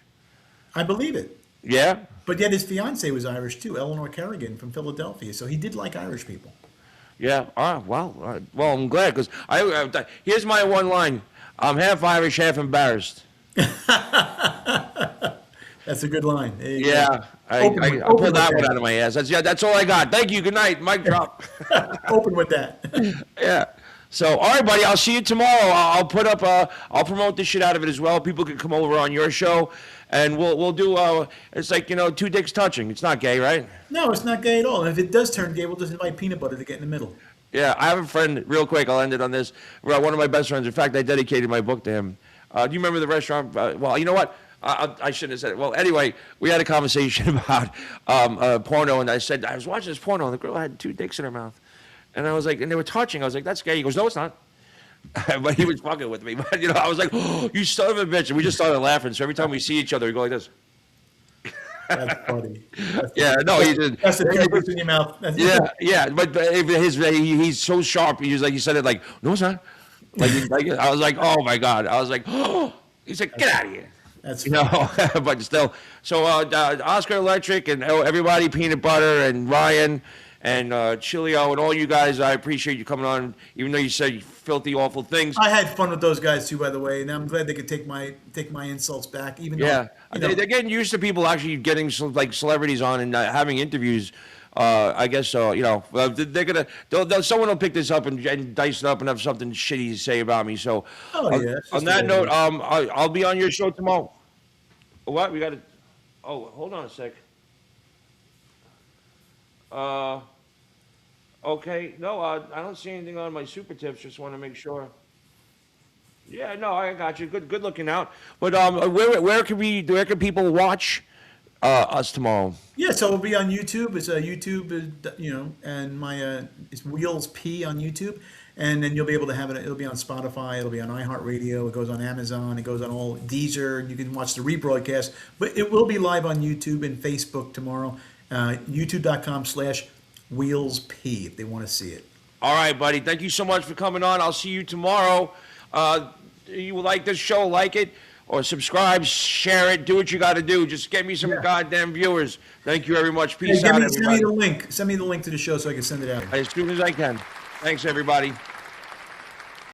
I believe it. Yeah? But yet his fiancée was Irish, too, Eleanor Kerrigan from Philadelphia, so he did like Irish people. Yeah. Well, I'm glad, because here's my one line. I'm half Irish, half embarrassed. That's a good line. Yeah. I pulled that one out of my ass. That's all I got. Thank you. Good night. Mic drop. Open with that. Yeah. So, all right, buddy. I'll see you tomorrow. I'll promote this shit out of it as well. People can come over on your show, and we'll do. It's like 2 dicks touching. It's not gay, right? No, it's not gay at all. And if it does turn gay, we'll just invite Peanut Butter to get in the middle. Yeah, I have a friend. Real quick, I'll end it on this. One of my best friends. In fact, I dedicated my book to him. Do you remember the restaurant? Well, you know what? I shouldn't have said it. Well, anyway, we had a conversation about porno, and I said I was watching this porno, and the girl had 2 dicks in her mouth. And I was like, and they were touching. I was like, that's gay. He goes, no, it's not. But he was fucking with me. But, you know, I was like, oh, you son of a bitch. And we just started laughing. So every time we see each other, we go like this. That's funny. Yeah, no, he did. That's the difference in your mouth. Yeah. But he's so sharp. He was like, he said it like, no, it's not. Like I was like, oh my God. I was like, oh. He's like, get out of here. That's You know, but still. So Oscar Electric and everybody, Peanut Butter and Ryan and Chilio and all you guys, I appreciate you coming on, even though you said filthy, awful things. I had fun with those guys too, by the way, and I'm glad they could take my insults back. Even Yeah, though, they're getting used to people actually getting like celebrities on and having interviews. I guess so. You know, they're gonna. Someone will pick this up and dice it up and have something shitty to say about me. So, Oh, yeah, that's on just that the way it note, is. I'll be on your show tomorrow. What we got to? Oh, hold on a sec. Okay. No, I don't see anything on my super tips. Just want to make sure. Yeah, no, I got you. Good looking out. But where can people watch us tomorrow? Yeah, so it'll be on YouTube. It's YouTube, and my it's Wheels P on YouTube, and then you'll be able to have it. It'll be on Spotify. It'll be on iHeartRadio. It goes on Amazon. It goes on all Deezer, and you can watch the rebroadcast. But it will be live on YouTube and Facebook tomorrow. YouTube.com/WheelsP if they want to see it. All right, buddy. Thank you so much for coming on. I'll see you tomorrow. You like this show, like it, or subscribe, share it, do what you got to do. Just get me some goddamn viewers. Thank you very much. Peace out, Send me everybody. the link. Send me the link to the show so I can send it out. As soon as I can. Thanks, everybody.